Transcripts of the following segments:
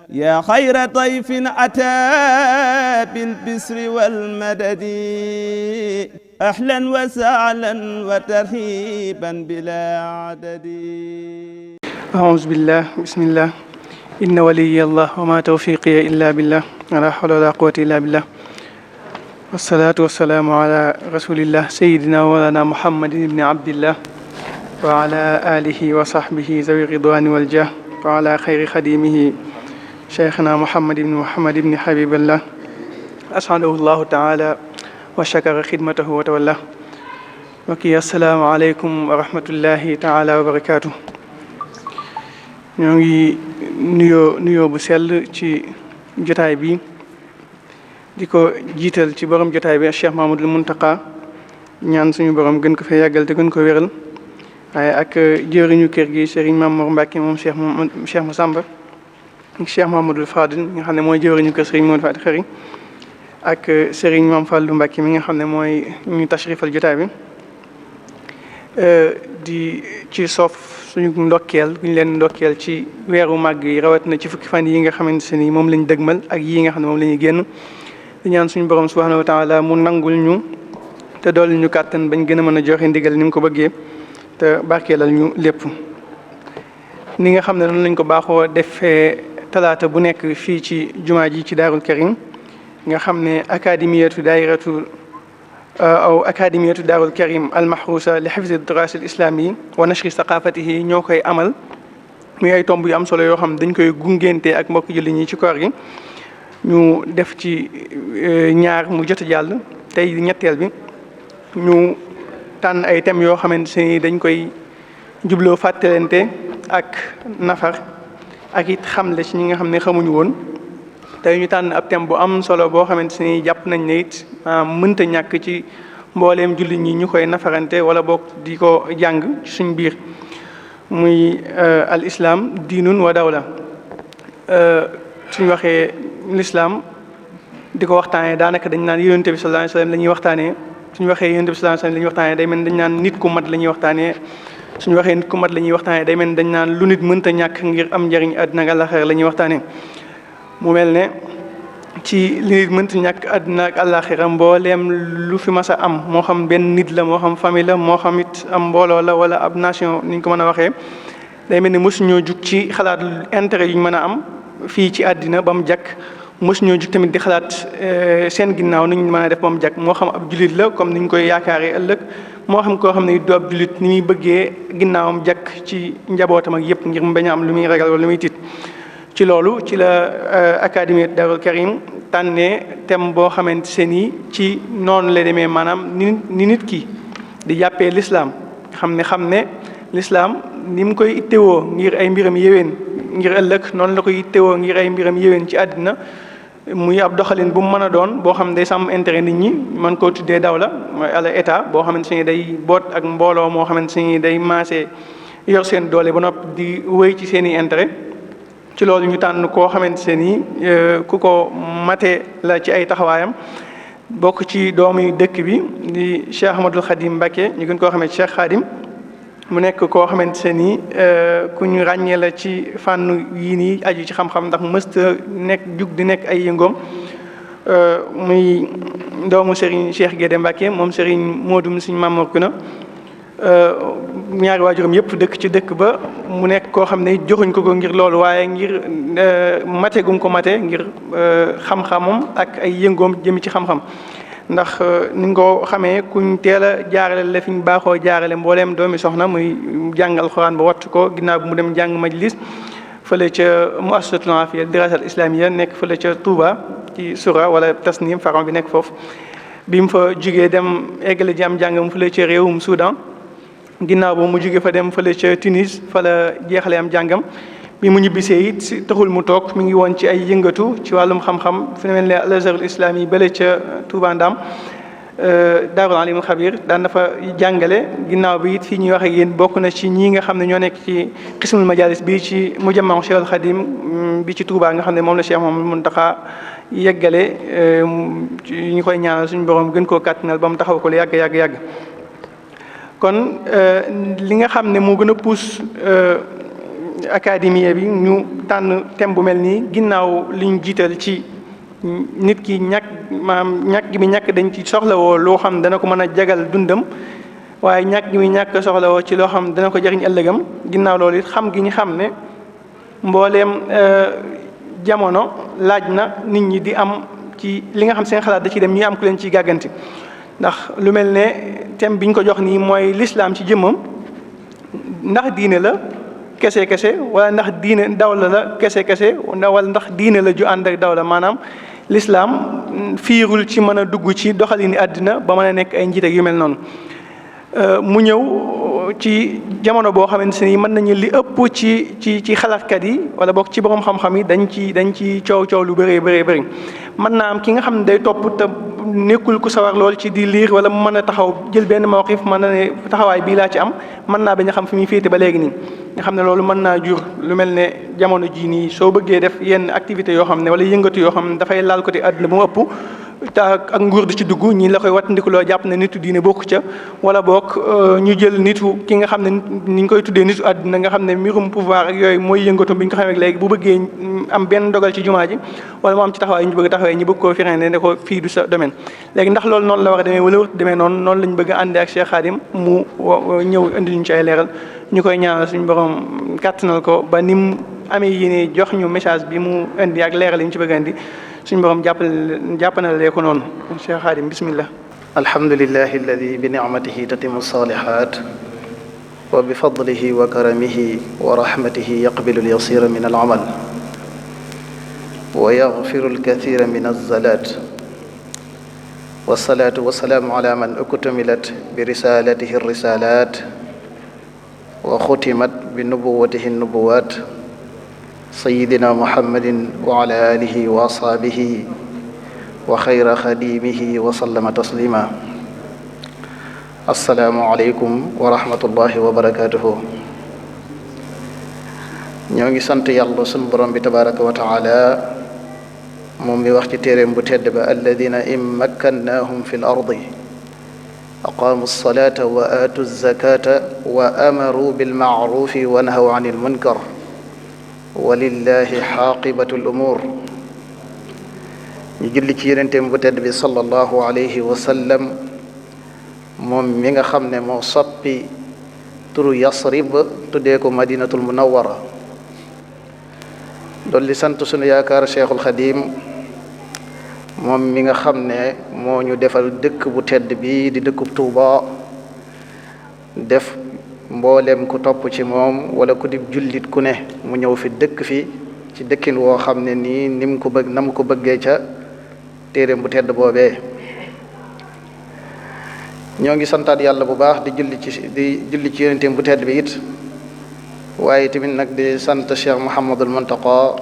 yaa xayra dayfin ataa bil bisri wal madadi ahlan wa sahlan wa tarhiban bilaa adadi. A'uuzu billah, bismillah, inna waliyya Allah wa ma tawfiqiya illa billah, la hawla wala quwwata illa billah. Wassalatu wassalamu ala rasulillah sayyidina wa mawlana Muhammadin ibni abdillah wa ala alihi wa sahbihi zawi ridwani wal jah wa ala khayri khadimihi cheikhna Muhammad ibni Habiballah as'adahu llahu taala wa shakara xidmatahu wa tawalla. Mbokk yi, assalaamu aleykum wa rahmatullahi taala wa barakaatu. ñoo ngi nuyoo bu sell ci jotaay bi di ko jiital ci borom jotaay bi Cheikh Mahmadul Muntaqa, ñaan suñu borom gën ko fee yàggal te gën ko wéral, waaye ak jëriñu kër gi Serigne Mamour Mbacke moom Cheikh Massamba, Cheikh Mahamadul Fadil mi nga xam ne mooy jëwriñu kër Serigne Modou Fati Xëri, ak Serigne Mame Fallou Mbacke mi nga xam ne mooy ñu tashrifal jotaay bi, di ci soof suñu ndokkeel ñu leen ndokkeel ci weeru màgg yi, rawat na ci fukki fan yi nga xamante ne moom lañ dëgmal ak yii nga xam ne moom la ñuy génn. di ñaan suñu borom subhanahu wa taala mu nangul ñu te dool ñu kàttan bañ gën a mën a joxe ndigal ni mu ko bëggee te barkeelal ñu lépp. ni nga xam ne noonu lañ ko baaxoo defee talaata bu nekk fii ci jumaa ji ci Daarul Karim, nga xam ne académiyatu Daarul Karim almahrusa li hifzi diraas al islami wa nashri saqafatihi ñoo koy amal. muy ay tomb yu am solo yoo xam dañ koy gungente ak mbokk julli ñi ci koor gi. ñu def ci ñaar mu jot a jàll, tey ñetteel bi ñu tànn ay thèmes yoo xamante ni dañ koy jubloo fàttalante ak nafar ak it xamle ci ñi nga xam ne xamuñu woon. tey ñu tànn ab thème bu am solo boo xamante ni jàpp nañ ne it mënta ñàkk ci mbooleem jullit ñi ñu koy nafarante wala boog di ko jàng ci suñ biir, muy al islam diinun wa dawla. suñ waxee l'islam di ko waxtaanee daanaka dañ naan yonent bi sallallahu alayhi wasallam la ñuy waxtaanee. suñu waxee yonent bi sallallahu alayhi wasallam la ñuy waxtaanee day mel ni dañ naan nit ku mat la ñuy waxtaanee. suñu waxee nit ku mat la ñuy waxtaanee day mel ni dañ naan lu nit mënta ñàkk ngir am njariñ àddina ak àllaaxira la ñuy waxtaanee. mu mel ne ci li nit mënta ñàkk àddina ak àllaaxira mbooleem lu fi mas a am, moo xam benn nit la, moo xam famille la, moo xam it am mbooloo la wala ab nation ni ñu ko mën a waxee, day mel ni mosuñoo jug ci xalaat intérêt yu ñu mën a am fii ci àddina ba mu jàkk. mosuñoo jug tamit di xalaat seen ginnaaw ni ñu mën a def ba mu jàkk, moo xam ab jullit la comme ni ñu koy yaakaaree ëllëg, moo xam koo xam ne du ab jullit ni muy bëggee ginnaawam jàkk ci njabootam ak yëpp ngir mu bañ a am lu muy ragal wala lu muy tiit. ci loolu ci la académie Daarul Karim tànnee thème boo xamante ni ci noonu la demee, maanaam ni nit ki di jàppee l'islam, xam ne l'islam ni mu koy ittewoo ngir ay mbiram yéwén ngir ëllëg, noonu la koy ittewoo ngir ay mbiram yéwén ci àddina. muy ab doxalin bu mu mën a doon boo xam ne day sàmm intérêt nit ñi, mën koo tuddee dawla mooy ala état boo xamante ni day boot ak mbooloo moo xamante ni day maase yor seen doole ba noppi di wéy ci seen i intérêt. ci loolu ñu tànn koo xamante ni ku ko mate la ci ay taxawaayam, bokk ci doomi dëkk bi di Cheikh Ahmadul Khadim Mbacke, ñu gën koo xamee Cheikh Khadim. mu nekk koo xamante ni ku ñu ràññee la ci fànn yii nii aju ci xam-xam, ndax mësta jug di nekk ay yëngoom. muy doomu Serigne Cheikh Guédé Mbacke moom Serigne Modou Serigne Mamour Kuna, ñaari waajuram yëpp dëkk ci dëkk ba. mu nekk koo xam ne joxuñ ko ngir loolu, waaye ngir mate gum ko mate ngir xam-xamam ak ay yëngoom jëmi ci xam-xam. ndax ni nga ko xamee kuñ teel a jaarale la fi ñu baaxoo jaarale mbooleem doomi soxna, muy jàng alxuraan ba wattu ko, ginnaaw bi mu dem jàng majlis fële ca muassasatul Afiya dirasa al islamiyya nekk fële ca Touba ci Soura wala Tasnim faron bi nekk foofu. bi mu fa jugee dem eggale ji am jàngam fële ca réewum Soudan, ginnaaw ba mu jugee fa dem fële ca Tunis fa la jeexale am jàngam. bi mu ñibbisee it taxul mu toog, mi ngi woon ci ay yëngatu ci wàllum xam-xam fi mel ne al azharul islami yi bële ca Touba Ndam, Daarul Alimul Xabir daan dafa jàngale. ginnaaw bi it fii ñuy wax ak yéen bokk na ci ñii nga xam ne ñoo nekk ci xismul majalis bi ci mujamma Cheikhul Khadim bi ci Touba, nga xam ne moom la Cheikh Mouhamadou Mountakha yeggale. ñu koy ñaanal suñu borom gën koo kàttanal ba mu taxaw ko lu yàgg. kon li nga xam ne moo gën a puus académie bi ñu tànn thème bu mel nii ginnaaw liñ jiital ci nit ki ñàkk gi mi ñàkk dañ ci soxlawoo loo xam dana ko mën a jagal dundam waaye ñàkk gi mi ñàkk soxlawoo ci loo xam dana ko jariñ ëllëgam ginnaaw loolu it xam gi ñu xam ne mbooleem jamono laaj na nit ñi di am ci li nga xam seen xalaat da ciy dem ñi am ku leen ciy gàgganti ndax lu mel ne thème bi ñu ko jox nii mooy lislaam ci jëmmam ndax diine la kese wala ndax diine dawla la kese wala ndax diine la ju ànd ak dawla maanaam lislaam fiirul ci mën a dugg ci doxalini àddina ba mën a nekk ay njiit ak yu mel noonu mu ñëw ci jamono boo xamante ni mën nañu li ëpp ci xalaatkat yi wala boog ci borom xam-xam yi dañ ci coow lu bëree bëri mën naa am ki nga xam ne day topp te nekkul ku sawar lool ci di liir wala mu mën a taxaw jël benn mawqif mën na ne taxawaay bii laa ci am mën naa bañ a xam fi muy féete ba léegi nii nga xam ne loolu mën naa jur lu mel ne jamono jii nii soo bëggee def yenn activités yoo xam ne wala yëngatu yoo xam ne dafay laal côté àdduna ba mu ëpp te ak nguur di ci dugg ñi la koy wattandikuloo jàpp ne nitu diine bokk ca wala boog ñu jël nitu ki nga xam ne ni ñu koy tuddee nitu àdduna nga xam ne mbirum pouvoir ak yooyu mooy yëngatu bi ñu ko xamee léegi bu bëggee am benn dogal ci jumaa ji wala mu am ci taxawaay ñu bëgg taxawee ñu bëgg koo firee ne ko fii du sa domaine léegi ndax loolu noonu la war a demee wala wut demee noonu lañ bëgg a àndee ak Cheikh Khadim mu ñëw indi ñu ci ay leeral ñu koy ñaanal suñu borom kàttanal ko ba ni mu amee yéene jox ñu message bi mu indi ak leeral yi ñu ci bëgg a indi suñu borom jàppanalee ko noonu Cheikh Khadim bismillah. alhamdulillahi alladi bi nicmatihi tatimu salihat wa bi fadlihi wa karamihi wa rahmatihi yaqbilu alyasira min alamal wa yaghfiru alkathira min alzalat wassalatu wassalaamu ala man uktumilat bi risalatihi alrisalat wa xutimat bi nubuwatihi nubuwat sayidina muhammadin wa ala alihi wa ashaabihi wa xayra xadimihi wa sallama taslima assalaamu aleykum wa rahmatullahi wa barakatuhu ñoo ngi sant yàlla sunu borom bi tabaraka wa taala moom mi wax ci téeréem bu tedd ba alladina in makkannahum fi l ardi aqaamu alsalata wa aatu alzakata wa amaru bilmaarufi wa nahaw an ilmunkar walillahi xaaqibatu l umuur ñu julli ci yonenteem bu tedd bi sallallahu alayhi wa sallam moom mi nga xam ne moo soppi turu Yasrib tuddee ko madinatul munawwara dolli sant sunu yaakaar Cheikhul Xadim moom mi nga xam ne moo ñu defal dëkk bu tedd bi di dëkkub Tuuba def mboolem ku topp ci moom wala ku di jullit ku ne mu ñëw fi dëkk fi ci dëkkin woo xam ne nii nim ko bëgg na mu ko bëggee ca téeréem bu tedd boobee ñoo ngi santaat yàlla bu baax di julli ci yonenteem bu tedd bi it waaye tamit nag di sant Cheikh Mouhamadul Muntaqa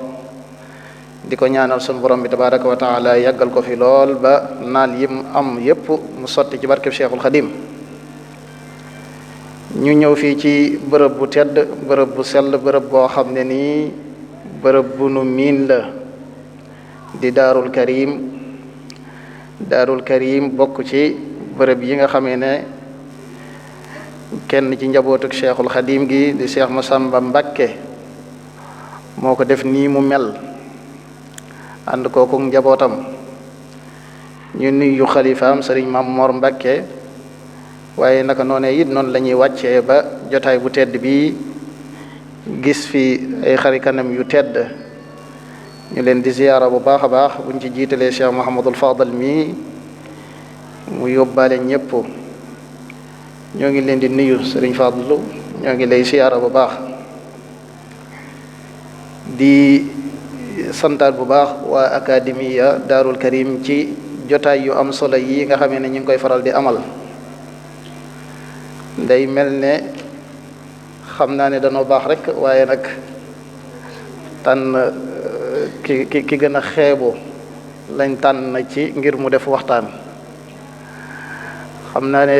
di ko ñaanal sunu borom bi tabaraka wa taala yàggal ko fi lool ba naal yim am yépp mu sotti ci barkeb Cheikhul Xadim ñu ñëw fii ci bërëb bu tedd bërëb bu sell bërëb boo xam ne nii bërëb bu nu miin la di daarul karim bokk ci bërëb yi nga xamee ne kenn ci njabootuk Cheikhul Xadim gi di Cheikh Massamba Mbakke moo ko def nii mu mel ànd kooku njabootam ñu nuyu xalifaam sëriñ Mam Mor Mbakke waaye naka noonee it noonu la ñuy wàccee ba jotaay bu tedd bi gis fi ay xari kanam yu tedd ñu leen di ziyaara bu baax a baax buñ ci jiitalee Cheikh Mouhamadul Fadal mi mu yóbbaale ñëpp ñoo ngi leen di nuyu sëriñ Fadlu ñoo ngi lay ziyaara bu baax di santaat bu baax waa académia Daarul Karim ci jotaay yu am solo yi nga xamee ne ñu ngi koy faral di amal day mel ne xam naa ne danoo baax rek waaye nag tànn ki gën a xeebu lañ tànn ci ngir mu def waxtaan xam naa ne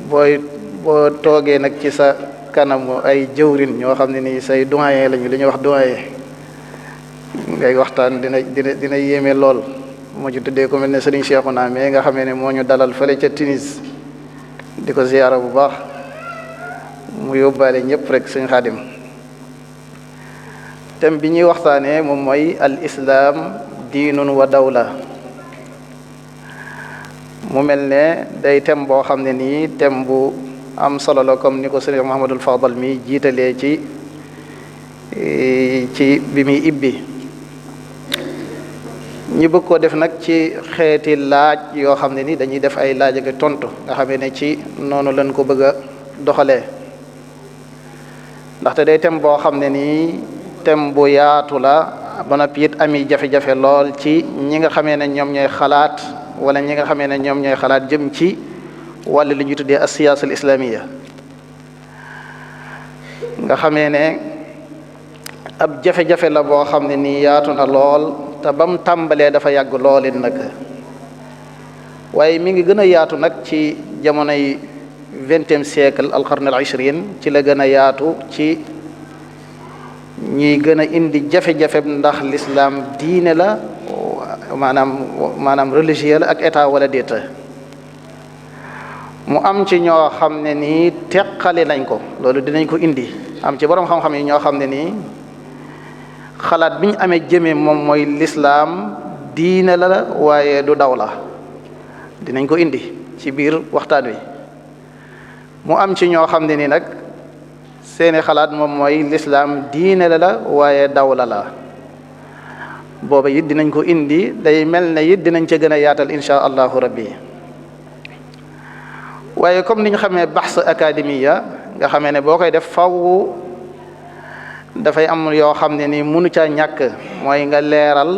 boo toogee nag ci sa kanamu ay jëwrin ñoo xam ne nii say doyen lañu li ñuy wax doyen ngay waxtaan dina yéeme lool moo ci tuddee ko mel ne Serigne Cheikhouna mais nga xamee ne moo ñu dalal fële ca Tunis di ko ziyaara bu baax mu yóbbaale ñëpp rek Sëñ Xaadim thème bi ñuy waxtaanee moom mooy al islaam diinun wa dawla. mu mel ne day thème boo xam ne nii thème bu am solo la comme ni ko sëriñ Muhammadul Fadal mi jiitalee ci bi muy ibbi ñu bëgg koo def nag ci xeeti laaj yoo xam ne ni dañuy def ay laaj ak tontu nga xam ne ci noonu lañ ko bëgg a doxalee ndaxte day thème boo xam ne nii thème bu yaatu la ba noppi it ami jafe-jafe lool ci ñi nga xamee ne ñoom ñooy xalaat wala ñi nga xamee ne ñoom ñooy xalaat jëm ci wàllu li ñuy tuddee as-siyaasa al-islaamiyya nga xamee ne ab jafe-jafe la boo xam ne nii yaatu na lool te bam tàmbalee dafa yàgg loolin nag waaye mi ngi gën a yaatu nag ci jamonoy 20e siècle al-qarn al-20 ci la gën a yaatu ci ñuy gën a indi jafe-jafe ndax l'islam diine la maanaam religieux la ak état wala déet mu am ci ñoo xam ne nii teqale nañ ko loolu dinañ ko indi am ci borom xam-xam yi ñoo xam ne nii xalaat bi ñu amee jëmee moom mooy l'islam diine la waaye du daw la dinañ ko indi ci biir waxtaan wi mu am ci ñoo xam ne ni nag seeni xalaat moom mooy l'islam diine la waaye dawla la booba it dinañ ko indi day mel ne it dinañ ca gën a yaatal insha allahu rabbi waaye comme ni ñu xamee bahs académia nga xamee ne boo koy def faw dafay am yoo xam ne ni mënu caa ñàkk mooy nga leeral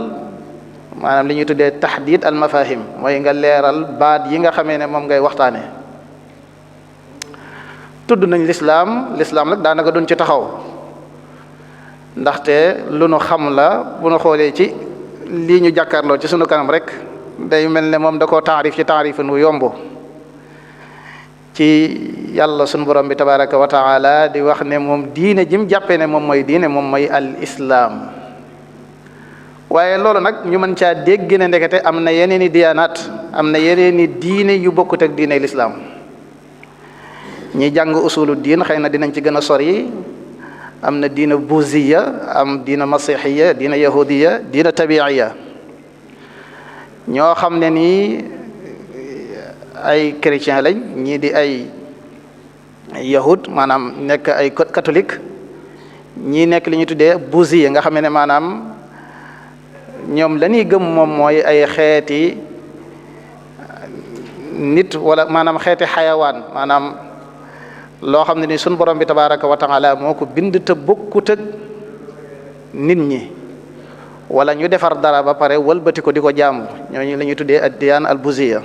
maanaam li ñuy tuddee tahdid al mafahim mooy nga leeral baat yi nga xamee ne moom ngay waxtaane tudd nañ lislaam nag daanaka duñ ci taxaw ndaxte lu nu xam la bu nu xoolee ci lii ñu jàkkaarloo ci sunu kanam rek day mel ne moom da koo taarif ci taarifin wu yomb ci yàlla sunu borom bi tabaraka wa taala di wax ne moom diine jim jàppee ne moom mooy diine moom mooy al islaam waaye loolu nag ñu mën caa dégg ne ndekete am na yeneen i diyaanaat am na yeneen i diine yu bokkut ak diine lislaam ñi jàng usulu diin xëy na dinañ ci gën a sori am na diina buziya am diina masihiya diina yahudiya diina tabiiya ñoo xam ne nii ay chrétien lañ ñii di ay yahud maanaam nekk ay catholique ñii nekk li ñuy tuddee buziya nga xam ne maanaam ñoom la ñuy gëm moom mooy ay xeeti nit wala maanaam xeeti xayawaan maanaam loo xam ne ni sun borom bi tabaraka wa taala moo ko bind te bokkut ak nit ñi wala ñu defar dara ba pare wëlbati ko di ko jaamu ñooñu la ñuy tuddee ad-diyaan al-buziya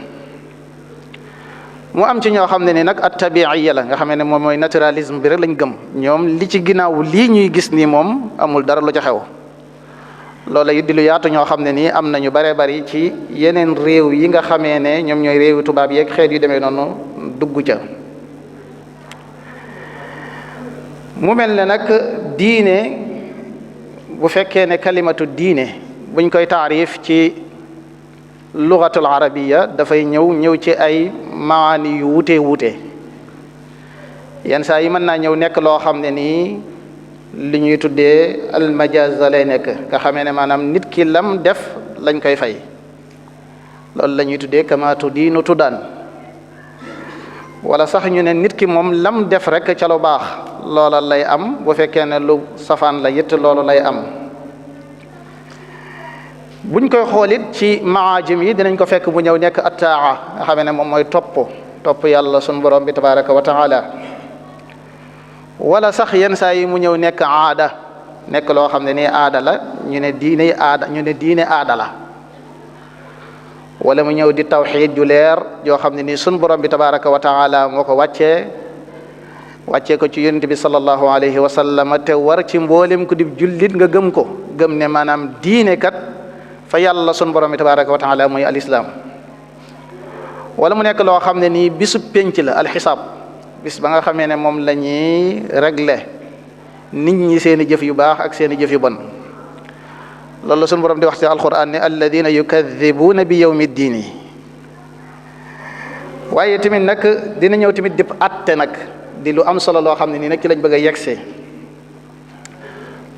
mu am ci ñoo xam ne ni nag at-tabiiya la nga xam ne moom mooy naturalisme bi rek lañ gëm ñoom li ci ginnaaw lii ñuy gis nii moom amul dara lu ca xew loola it di lu yaatu ñoo xam ne nii am na ñu bare bari ci yeneen réew yi nga xamee ne ñoom ñooy réewi tubaab yeeg xeet yu demee noonu dugg ca mu mel ne nag diine bu fekkee ne kalimatu diine buñ koy taarif ci lugatul arabiya dafay ñëw ci ay maani yu wuute yenn saa yi mën naa ñëw nekk loo xam ne nii li ñuy tuddee almajaz lay nekk nga xamee ne maanaam nit ki lam def lañ koy fay loolu la ñuy tuddee kamaatu diinu tuddaan wala sax ñu ne nit ki moom lam def rek ca lu baax loola lay am bu fekkee ne lu safaan la it loolu lay am buñ koy xoolit ci maajim yi dinañ ko fekk bu ñëw nekk attaa nga xam ne moom mooy topp yàlla sunu borom bi tabaraka wa taala wala sax yenn saa yi mu ñëw nekk aada nekk loo xam ne nii aada la ñu ne diine aada la wala mu ñëw di tawxiid ju leer yoo xam ne nii sunu borom bi tabaraka wa taala moo ko wàccee ko ci yonent bi sallallahu alayhi wa sallam te war ci mboolem ku di jullit nga gëm ko gëm ne maanaam diine kat fa yàlla sunu borom bi tabaraka wa taala mooy alislaam wala mu nekk loo xam ne nii bisu penc la alxisaab bis ba nga xamee ne moom la ñuy régler nit ñi seen i jëf yu baax ak seen i jëf yu bon loolu la sunu borom di wax ci alquran ne alladina yukadibuuna bi yawmi ddiini waaye tamit nag dina ñëw tamit dip atte nag di lu am solo loo xam ne nii nag ci lañ bëgg a yegsee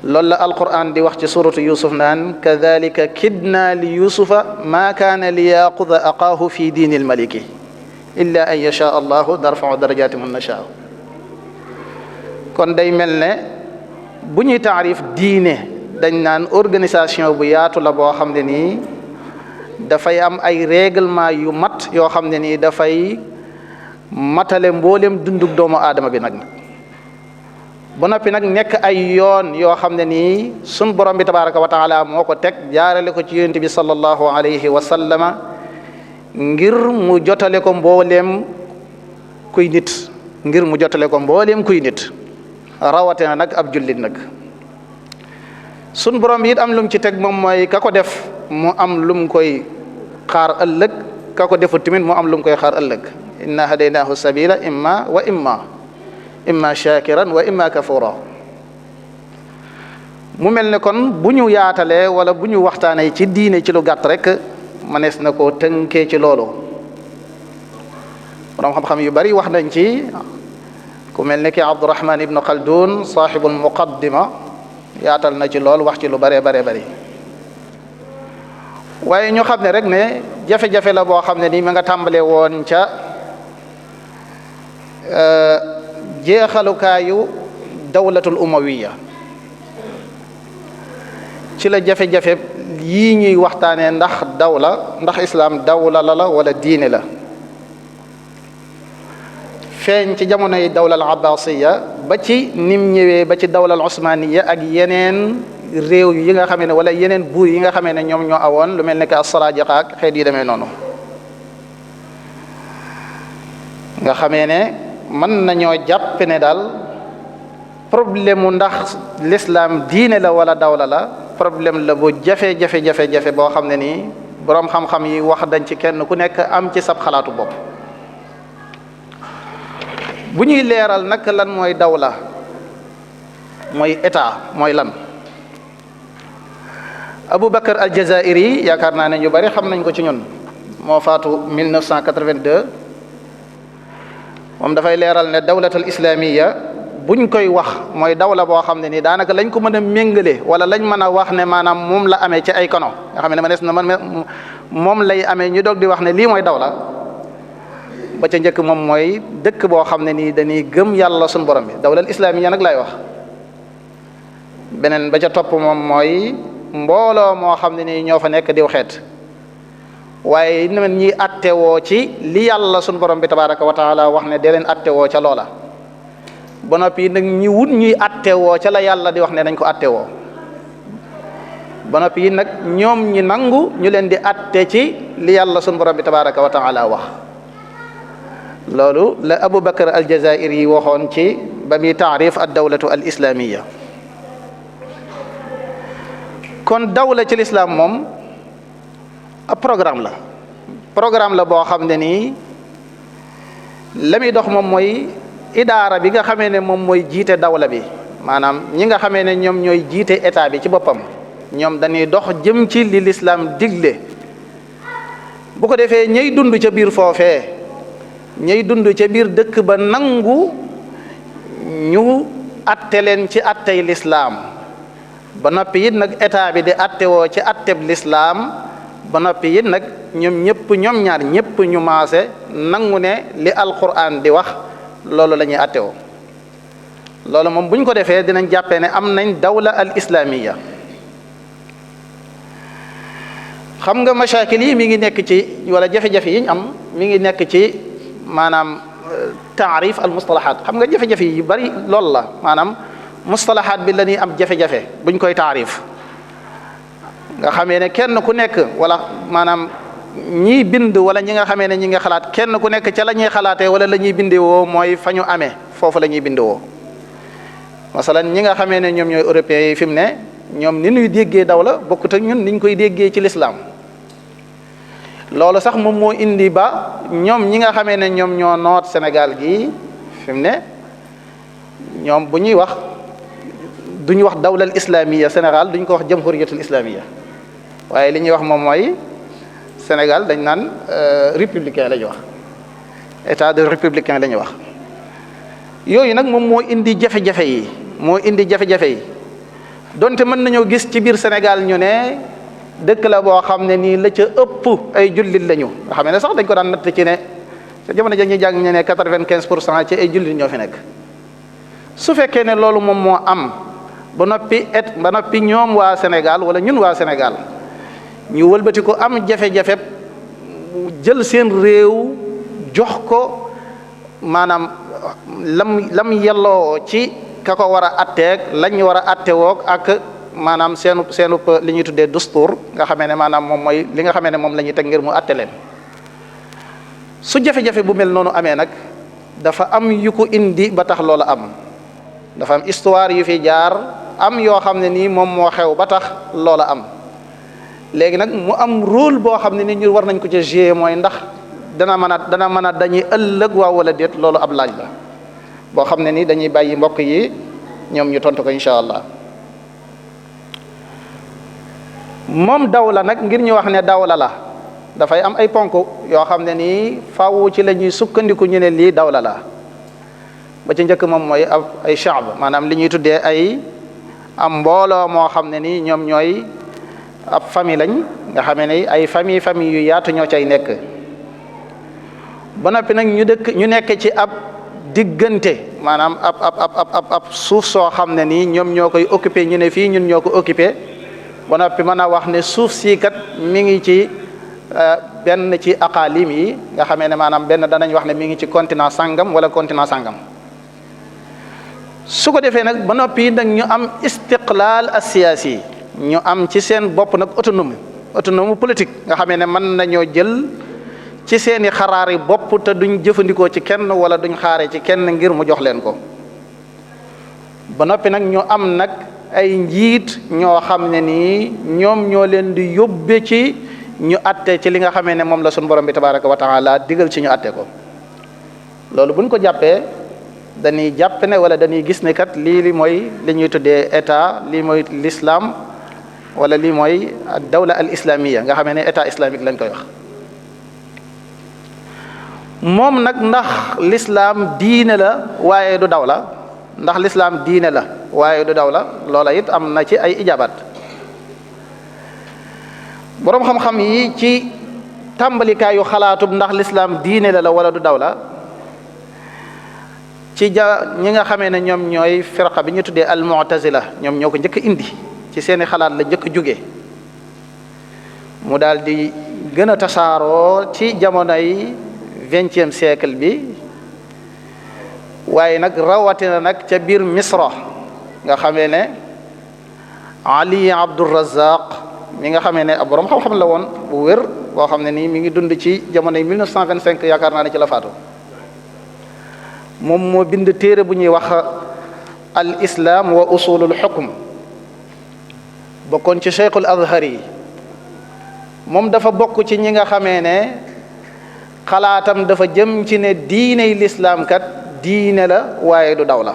loolu la alquran di wax ci suratu yusuf naan kadhalika kidna li yusufa ma kaana li yaquda aqaahu fi diini almaliki illa an yasha allahu narfau darajati man nashaa. kon day mel ne bu ñuy taarif diine dañ naan organisation bu yaatu la boo xam ne nii dafay am ay règlement yu mat yoo xam ne nii dafay matale mboolem dundug doomu aadama bi nag ba noppi nag nekk ay yoon yoo xam ne nii sun borom bi tabaraka wa taala moo ko teg jaarale ko ci yonent bi sallallahu alayhi wa sallama ngir mu jotale ko mbooleem kuy nit kuy nit rawatina nag ab jullit nag sun borom bi it am lum ci teg moom mooy ka ko def mu am lum koy xaar ëllëg ka ko defut tamit mu am lum koy xaar ëllëg inna hadaynaahu sabila imma shakiran wa imma kafura. mu mel ne kon bu ñu yaatalee wala bu ñu waxtaanee ci diine ci lu gàtt rek manees na koo tënkee ci loolu. borom xam-xam yu bari wax nañ ci ku mel ne ki Abdurahman ibnu Khaldun saaxibul muqaddima yaatal na ci lool wax ci lu bare bari waaye ñu xam ne rek ne jafe-jafe la boo xam ne ni ma nga tàmbale woon ca jeexalukaayu dawlatul umawiya ci la jafe-jafe yii ñuy waxtaanee ndax islaam dawla la wala diine la feeñ ci jamonoy dawlal abbasiya ba ci nim ñëwee ba ci dawlal osmaniya ak yeneen réew yi nga xamee ne wala yeneen buur yi nga xamee ne ñoom ñoo awoon lu mel ne que as-Sarajiqa ak xeet yi demee noonu nga xamee ne mën nañoo jàpp ne daal problème mu ndax l'islam diine la wala dawla la problème la bu jafe boo xam ne nii boroom xam-xam yi wax dañ ci kenn ku nekk am ci sab xalaatu bopp. bu ñuy leeral nag lan mooy dawla mooy état mooy lan Abu Bakr al-Jazairi yaakaar naa ne ñu bari xam nañ ko ci ñun moo faatu 1982 moom dafay leeral ne dawlatul islamiya buñ koy wax mooy dawla boo xam ne ni daanaka lañ ko mën a méngale wala lañ mën a wax ne maanaam moom la amee ci ay kono nga xam ne ma des na man moom lay amee ñu doog di wax ne lii mooy dawla ba ca njëkk moom mooy dëkk boo xam ne nii dañuy gëm yàlla suñu borom bi dawlal islamiya nag lay wax. beneen ba ca topp moom mooy mbooloo moo xam ne nii ñoo fa nekk diw xeet waaye man ñiy attewoo ci li yàlla suñu borom bi tabaraka wa taala wax ne dee leen attewoo ca loola ba noppi nag ñi wut ñuy attewoo ca la yàlla di wax ne dañ ko attewoo ba noppi yi nag ñoom ñi nangu ñu leen di atte ci li yàlla suñu borom bi tabaraka wa taala wax. loolu la Abu Bakr al-Jazairi yi waxoon ci ba muy taarif ad dawlatu al islamiya kon dawla ci lislaam moom ab programme la boo xam ne nii la muy dox moom mooy idaara bi nga xamee ne moom mooy jiite dawla bi maanaam ñi nga xamee ne ñoom ñooy jiite état bi ci boppam ñoom dañuy dox jëm ci li lislaam digle bu ko defee ñay dund ca biir foofee ñay dund ca biir dëkk ba nangu ñu atte leen ci attey lislaam ba noppi it nag état bi di attewoo ci atteb lislaam ba noppi it nag ñoom ñaar ñëpp ñu maase nangu ne li alquran di wax loolu la ñuy attewoo loolu moom bu ñu ko defee dinañ jàppee ne am nañ dawla al islamiya xam nga mashakil yi mi ngi nekk ci wala jafe-jafe yi ñu am mi ngi nekk ci maanaam taarif al mustalahat xam nga jafe-jafe yi bari loolu la maanaam mustalahat bi la ñuy am jafe-jafe buñ koy taarif nga xamee ne kenn ku nekk wala maanaam ñiy bind wala ñi nga xamee ne ñi nga xalaat kenn ku nekk ca la ñuy xalaatee wala la ñuy bindee woo mooy fa ñu amee foofu la ñuy bindee woo masalan ñi nga xamee ne ñoom ñooy européens yi fi mu ne ñoom ni ñuy déggee dawla bokkut ak ñun niñ koy déggee ci lislaam loolu sax moom moo indi ba ñoom ñi nga xamee ne ñoom ñoo noot Sénégal gi fi mu ne ñoom bu ñuy wax duñu wax dawlal islamiya Sénégal duñ ko wax jamhuriyatul islamiya waaye li ñuy wax moom mooy Sénégal dañ naan républicain la ñuy wax état de républicain la ñuy wax yooyu nag moom moo indi jafe-jafe yi donte mën nañoo gis ci biir Sénégal ñu ne dëkk la boo xam ne nii la ca ëpp ay jullit lañu nga xam ne sax dañ ko daan natt ci ne te jamono ja ñuy jàng ñu ne 95% ci ay jullit ñoo fi nekk. su fekkee ne loolu moom moo am ba noppi ñoom waa Sénégal wala ñun waa Sénégal ñu wëlbati ko am jafe-jafe jël seen réew jox ko maanaam lam yelloo ci ka ko war a atteeg lañ war a attewoog ak maanaam seenu li ñuy tuddee dustuur nga xamee ne maanaam moom mooy li nga xamee ne moom la ñuy teg ngir mu atte leen. su jafe-jafe bu mel noonu amee nag dafa am yu ko indi ba tax loola am dafa am histoire yu fi jaar am yoo xam ne nii moom moo xew ba tax loola am léegi nag mu am rôle boo xam ne ni ñu war nañ ko ca jouer mooy ndax dana mën a dañuy ëllëg waaw wala déet loolu ab laaj la boo xam ne ni dañuy bàyyi mbokk yi ñoom ñu tontu ko incha allah. moom dawla nag ngir ñu wax ne dawla la dafay am ay ponk yoo xam ne nii faaw ci la ñuy sukkandiku ñu ne lii dawla la ba ci njëkk moom mooy ay shaab maanaam li ñuy tuddee am mbooloo moo xam ne nii ñoom ñooy ab famille lañ nga xam ne ay famille yu yaatu ñoo cay nekk ba noppi nag ñu nekk ci ab diggante maanaam ab suuf soo xam ne nii ñoom ñoo koy occupé ñu ne fii ñun ñoo ko occupé ba noppi mën a wax ne suuf sii kat mi ngi ci benn ci aqaalim yi nga xamee ne maanaam benn danañ wax ne mi ngi ci continent sangam wala continent sangam su ko defee nag ba noppi nag ñu am istiqlaal as-siyaasi ñu am ci seen bopp nag autonome politique nga xamee ne mën nañoo jël ci seeni xaraari bopp te duñ jëfandikoo ci kenn wala duñ xaare ci kenn ngir mu jox leen ko ba noppi nag ñu am nag ay njiit ñoo xam ne nii ñoom ñoo leen di yóbbe ci ñu atte ci li nga xamee ne moom la suñu borom bi tabaraka wa taala digal ci ñu atte ko loolu buñ ko jàppee dañuy jàpp ne wala dañuy gis ne kat lii mooy li ñuy tuddee état lii mooy l'islam wala lii mooy dawla al islamia nga xamee ne état islamique lañ koy wax moom nag ndax l'islam diine la waaye du dawla ndax l'islam diine la waaye du dawla loola it am na ci ay ijabaat boroom xam-xam yi ci tàmbalikaayu xalaatub ndax l'islam diine la wala du dawla ci ñi nga xamee ne ñoom ñooy firqa bi ñu tuddee al mu'tazila ñoom ñoo ko njëkk indi ci seeni xalaat la njëkk jóge mu daal di gën a tasaaroo ci jamonoy 20e siècle bi waaye nag rawatina nag ca biir Misra nga xamee ne Ali Abdourazaq mi nga xamee ne ab borom xam-xam la woon bu wér boo xam ne nii mi ngi dund ci jamonoy 1925 yaakaar naa ne ci la faatu moom moo bind téere bu ñuy wax al islam wa usulul hukm bokkoon ci Cheikhul Azhar yi moom dafa bokk ci ñi nga xamee ne xalaatam dafa jëm ci ne diiney l'islam kat diine la waaye du dawla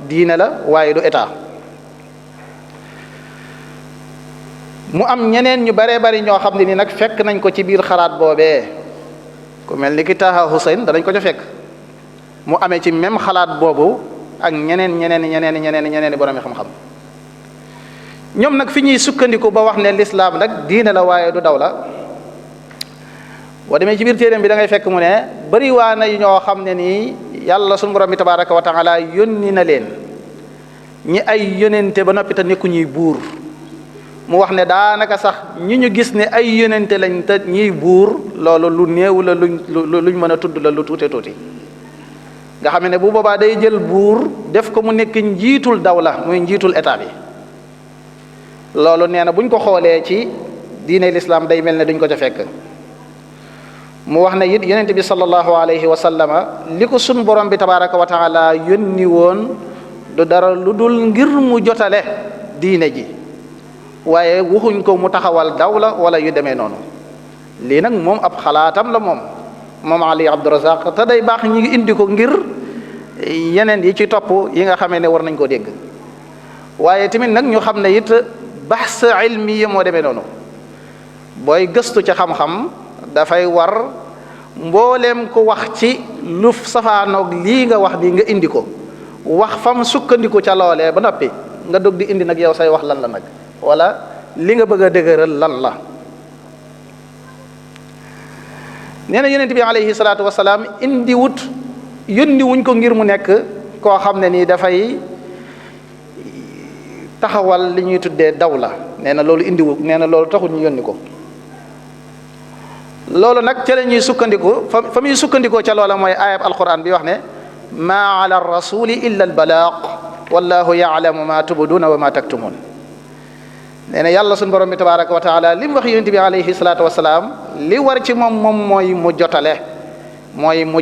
diine la waaye du état mu am ñeneen ñu baree bari ñoo xam ne ni nag fekk nañ ko ci biir xalaat boobee ku mel ni ki Taha Hussein danañ ko ca fekk mu amee ci même xalaat boobu ak ñeneen borom xam-xam ñoom nag fi ñuy sukkandiku ba wax ne l'islam nag diine la waaye du dawla boo demee ci biir téeréem bi da ngay fekk mu ne bari waa na ñoo xam ne nii yàlla sunu borom bi tabaraka wa taala yónni na leen ñi ay yónente ba noppi te nekku ñuy buur mu wax ne daanaka sax ñi ñu gis ne ay yónente lañ te ñuy buur loolu lu néew la luñ mën a tudd la lu tuuti nga xam ne bu boobaa day jël buur def ko mu nekk njiitul dawla muy njiitul état bi loolu nee na buñ ko xoolee ci diine l'islam day mel ne duñ ko ca fekk mu wax ne it yonent bi sallallahu alayhi wa sallama li ko sun borom bi tabaraka wa taala yónni woon du dara lu dul ngir mu jotale diine ji waaye waxuñ ko mu taxawal dawla wala yu demee noonu lii nag moom ab xalaatam la moom Ali Abdourazaq te day baax ñi indi ko ngir yeneen yi ci topp yi nga xamee ne war nañ koo dégg waaye tamit nag ñu xam ne it bahs ilmi moo demee noonu booy gëstu ci xam-xam dafay war mbooleem ko wax ci lu safaanoog lii nga wax ni nga indi ko wax fam sukkandiku ca loolee ba noppi nga dog di indi nag yow say wax lan la nag wala li nga bëgg a dëgëral lan la. nee na yonent bi alayhi salaatu wasalaam yónni wuñ ko ngir mu nekk koo xam ne nii dafay taxawal li ñuy tuddee dawla nee na loolu nee na loolu taxul ñu yónni ko. loolu nag ca la ñuy sukkandiku fa muy sukkandikoo ca loola mooy ayab alquran bi wax ne maa ala rasuli illa al balaaq wallahu yaalamu ma tubduuna wa ma taktumun. nee na yàlla suñu borom bi tabaraka wa taala li mu wax yonent bi alayhi salaatu wasalaam li war ci moom mooy mu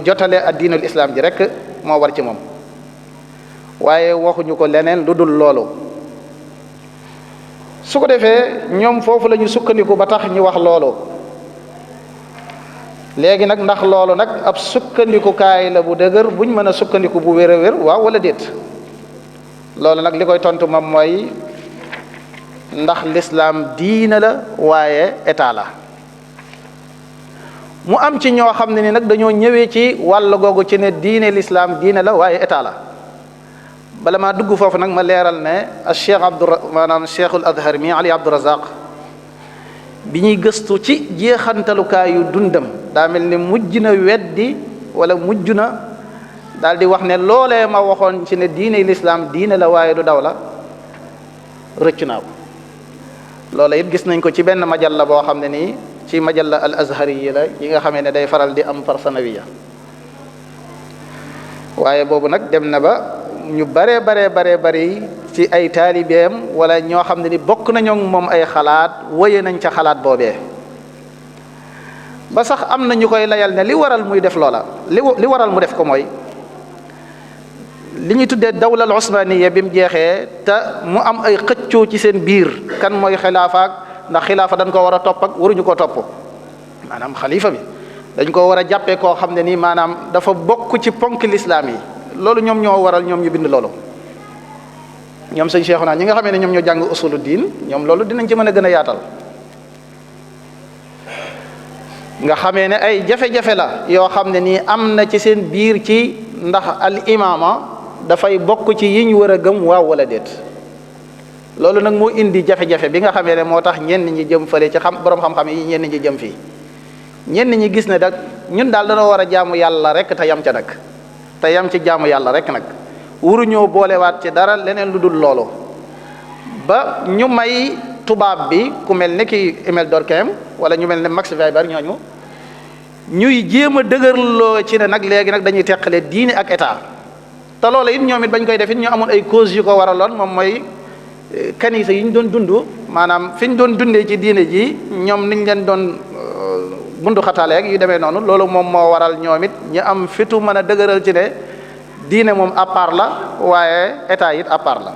jotale addiinul islam ji rek moo war ci moom waaye waxuñu ko leneen lu dul loolu. su ko defee ñoom foofu la ñu sukkandiku ba tax ñu wax loolu. léegi nag ndax loolu nag ab sukkandikukaay la bu dëgër buñ mën a sukkandiku bu wér a wér waaw wala déet. loolu nag li koy tontu moom mooy ndax lislaam diina la waaye état la. mu am ci ñoo xam ne ni nag dañoo ñëwee ci wàll googu ci ne diine lislaam diine la waaye état la. bala maa dugg foofu nag ma leeral ne cheikh cheikhul azhar mi ali abdurazaq bi ñuy gëstu ci jeexantalukaayu dundam daa mel ni mujj na weddi wala mujj na daal di wax ne loolee ma waxoon ci ne diine lislaam diine la waaye du daw la rëcc naa ko. loola it gis nañ ko ci benn majalla boo xam ne nii ci majalla al azhari yi la yi nga xamee ne day faral di am par sanawiya waaye boobu nag dem na ba ñu bari ci ay taalibeem wala ñoo xam ne ni bokk nañoo moom ay xalaat wëye nañ ca xalaat boobee ba sax am na ñu koy layal ne li waral muy def loola li waral mu def ko mooy li ñuy tuddee dawla al usmaniya bi mu jeexee te mu am ay xëccoo ci seen biir kan mooy xilaafaak ndax xilaafa dañ ko war a topp ak waruñu koo topp maanaam xalifa bi dañ ko war a jàppee koo xam ne nii maanaam dafa bokk ci ponk lislaam yi. loolu ñoom ñoo waral ñoom ñu bind loolu ñoom sëñ Cheikhouna ñi nga xamee ne ñoom ñoo jàng usulu diin ñoom loolu dinañ ci mën a gën a yaatal nga xamee ne ay jafe-jafe la yoo xam ne nii am na ci seen biir ci ndax al imaama dafay bokk ci yi ñu war a gëm waaw wala déet. loolu nag moo indi jafe-jafe bi nga xamee ne moo tax ñenn ñi jëm fële ci borom xam-xam yi ñenn ñi jëm fii ñenn ñi gis ne dak ñun daal dañoo war a jaamu yàlla rek te yam ca nag. te yam ci jaamu yàlla rek nag waruñoo boolewaat ci dara leneen lu dul loolu ba ñu may tubaab bi ku mel ne ki Émile Durkheim wala ñu mel ne Max Weber ñooñu ñuy jéem a dëgërloo ci ne nag léegi nag dañuy teqale diine ak état. te loolu it ñoom it bañ koy def it ñu amoon ay cause yu ko waraloon moom mooy kanisa yi ñu doon dund maanaam fi ñu doon dundee ci diine ji ñoom niñ leen doon bundu xataaleeg yu demee noonu loolu moom moo waral ñoom it ñu am fitu mën a dëgëral ci ne diine moom à part la waaye état it à part la.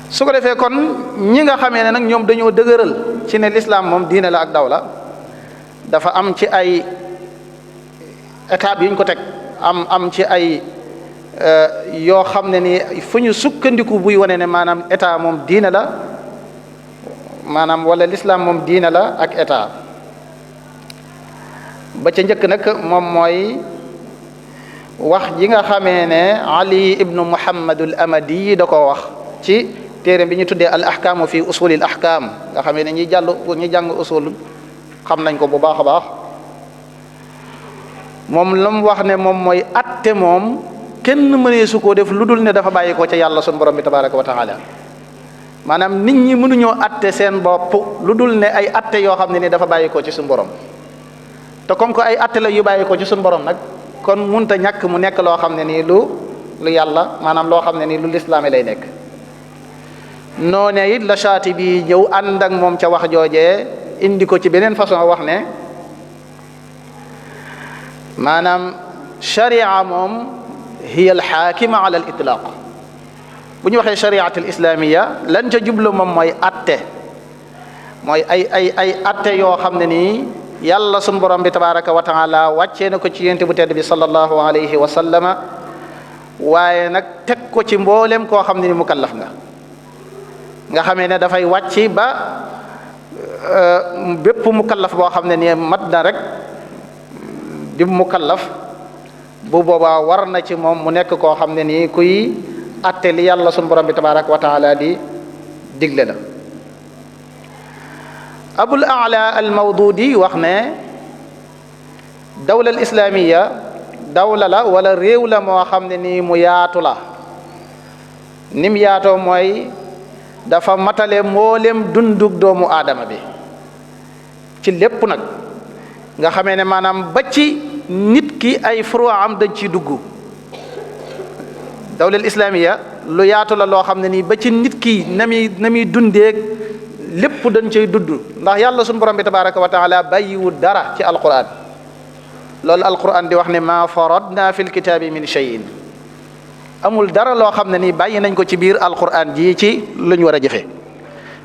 su ko defee kon ñi nga xamee ne nag ñoom dañoo dëgëral ci ne l'islam moom diine la ak dawla dafa am ci ay étapes yu ñu ko teg am ci ay yoo xam ne ni fu ñu sukkandiku buy wane ne maanaam état moom diine la maanaam wala l'islam moom diine la ak état. ba ca njëkk nag moom mooy wax ji nga xamee ne Ali ibnu Muhammadul Amadi da ko wax ci téere bi ñu tuddee al ahkaamu fi usulil ahkaam nga xamee ne ñi jàng usul xam nañ ko bu baax a baax. moom la mu wax ne moom mooy atte moom kenn mënee su koo def lu dul ne dafa bàyyi ko ca yàlla sunu borom bi tabaraka wa taala maanaam nit ñi mënuñoo atte seen bopp lu dul ne ay atte yoo xam ne ni dafa bàyyi ko ci suñu borom te comme que ay atte la yu bàyyi ko ci suñu borom nag kon munta ñàkk mu nekk loo xam ne nii lu yàlla maanaam loo xam ne nii lu lislaame lay nekk. noone it la shaati bi ñëw ànd ak moom ca wax joojee indi ko ci beneen façon wax ne maanaam sharia moom hiya al xaakima ala al itlaq bu ñu waxee shariat al islamiya lan ca jublu moom mooy atte mooy ay atte yoo xam ne nii yàlla sunu borom bi tabaraka wa taala wàccee na ko ci yonent bu tedd bi sallallahu alayhi wa sallama waaye nag teg ko ci mboolem koo xam ne ni mukallaf nga xamee ne dafay wàcc ba bépp mukallaf boo xam ne nii mat na rek di mukallaf bu boobaa war na ci moom mu nekk koo xam ne nii kuy atte li yàlla sunu borom bi tabaraka wa taala di digle la. Abul A'la al Mawdudi wax ne dawla al islamiya dawla la wala réew la moo xam ne nii mu yaatu la. nim yaatoo mooy dafa matale mboolem dundug doomu aadama bi ci lépp nag nga xamee ne maanaam ba ci nit ki ay furuwaam dañ ciy dugg. dawlal islamiya lu yaatu la loo xam ne nii ba ci nit ki na muy dundeeg lépp dañ cay dudd ndax yàlla sunu borom bi tabaraka wa taala bàyyiwul dara ci alquran. loolu alquran di wax ne ma faradna fil kitaabi min shay'in amul dara loo xam ne nii bàyyi nañ ko ci biir alquran ji ci luñ war a jëfe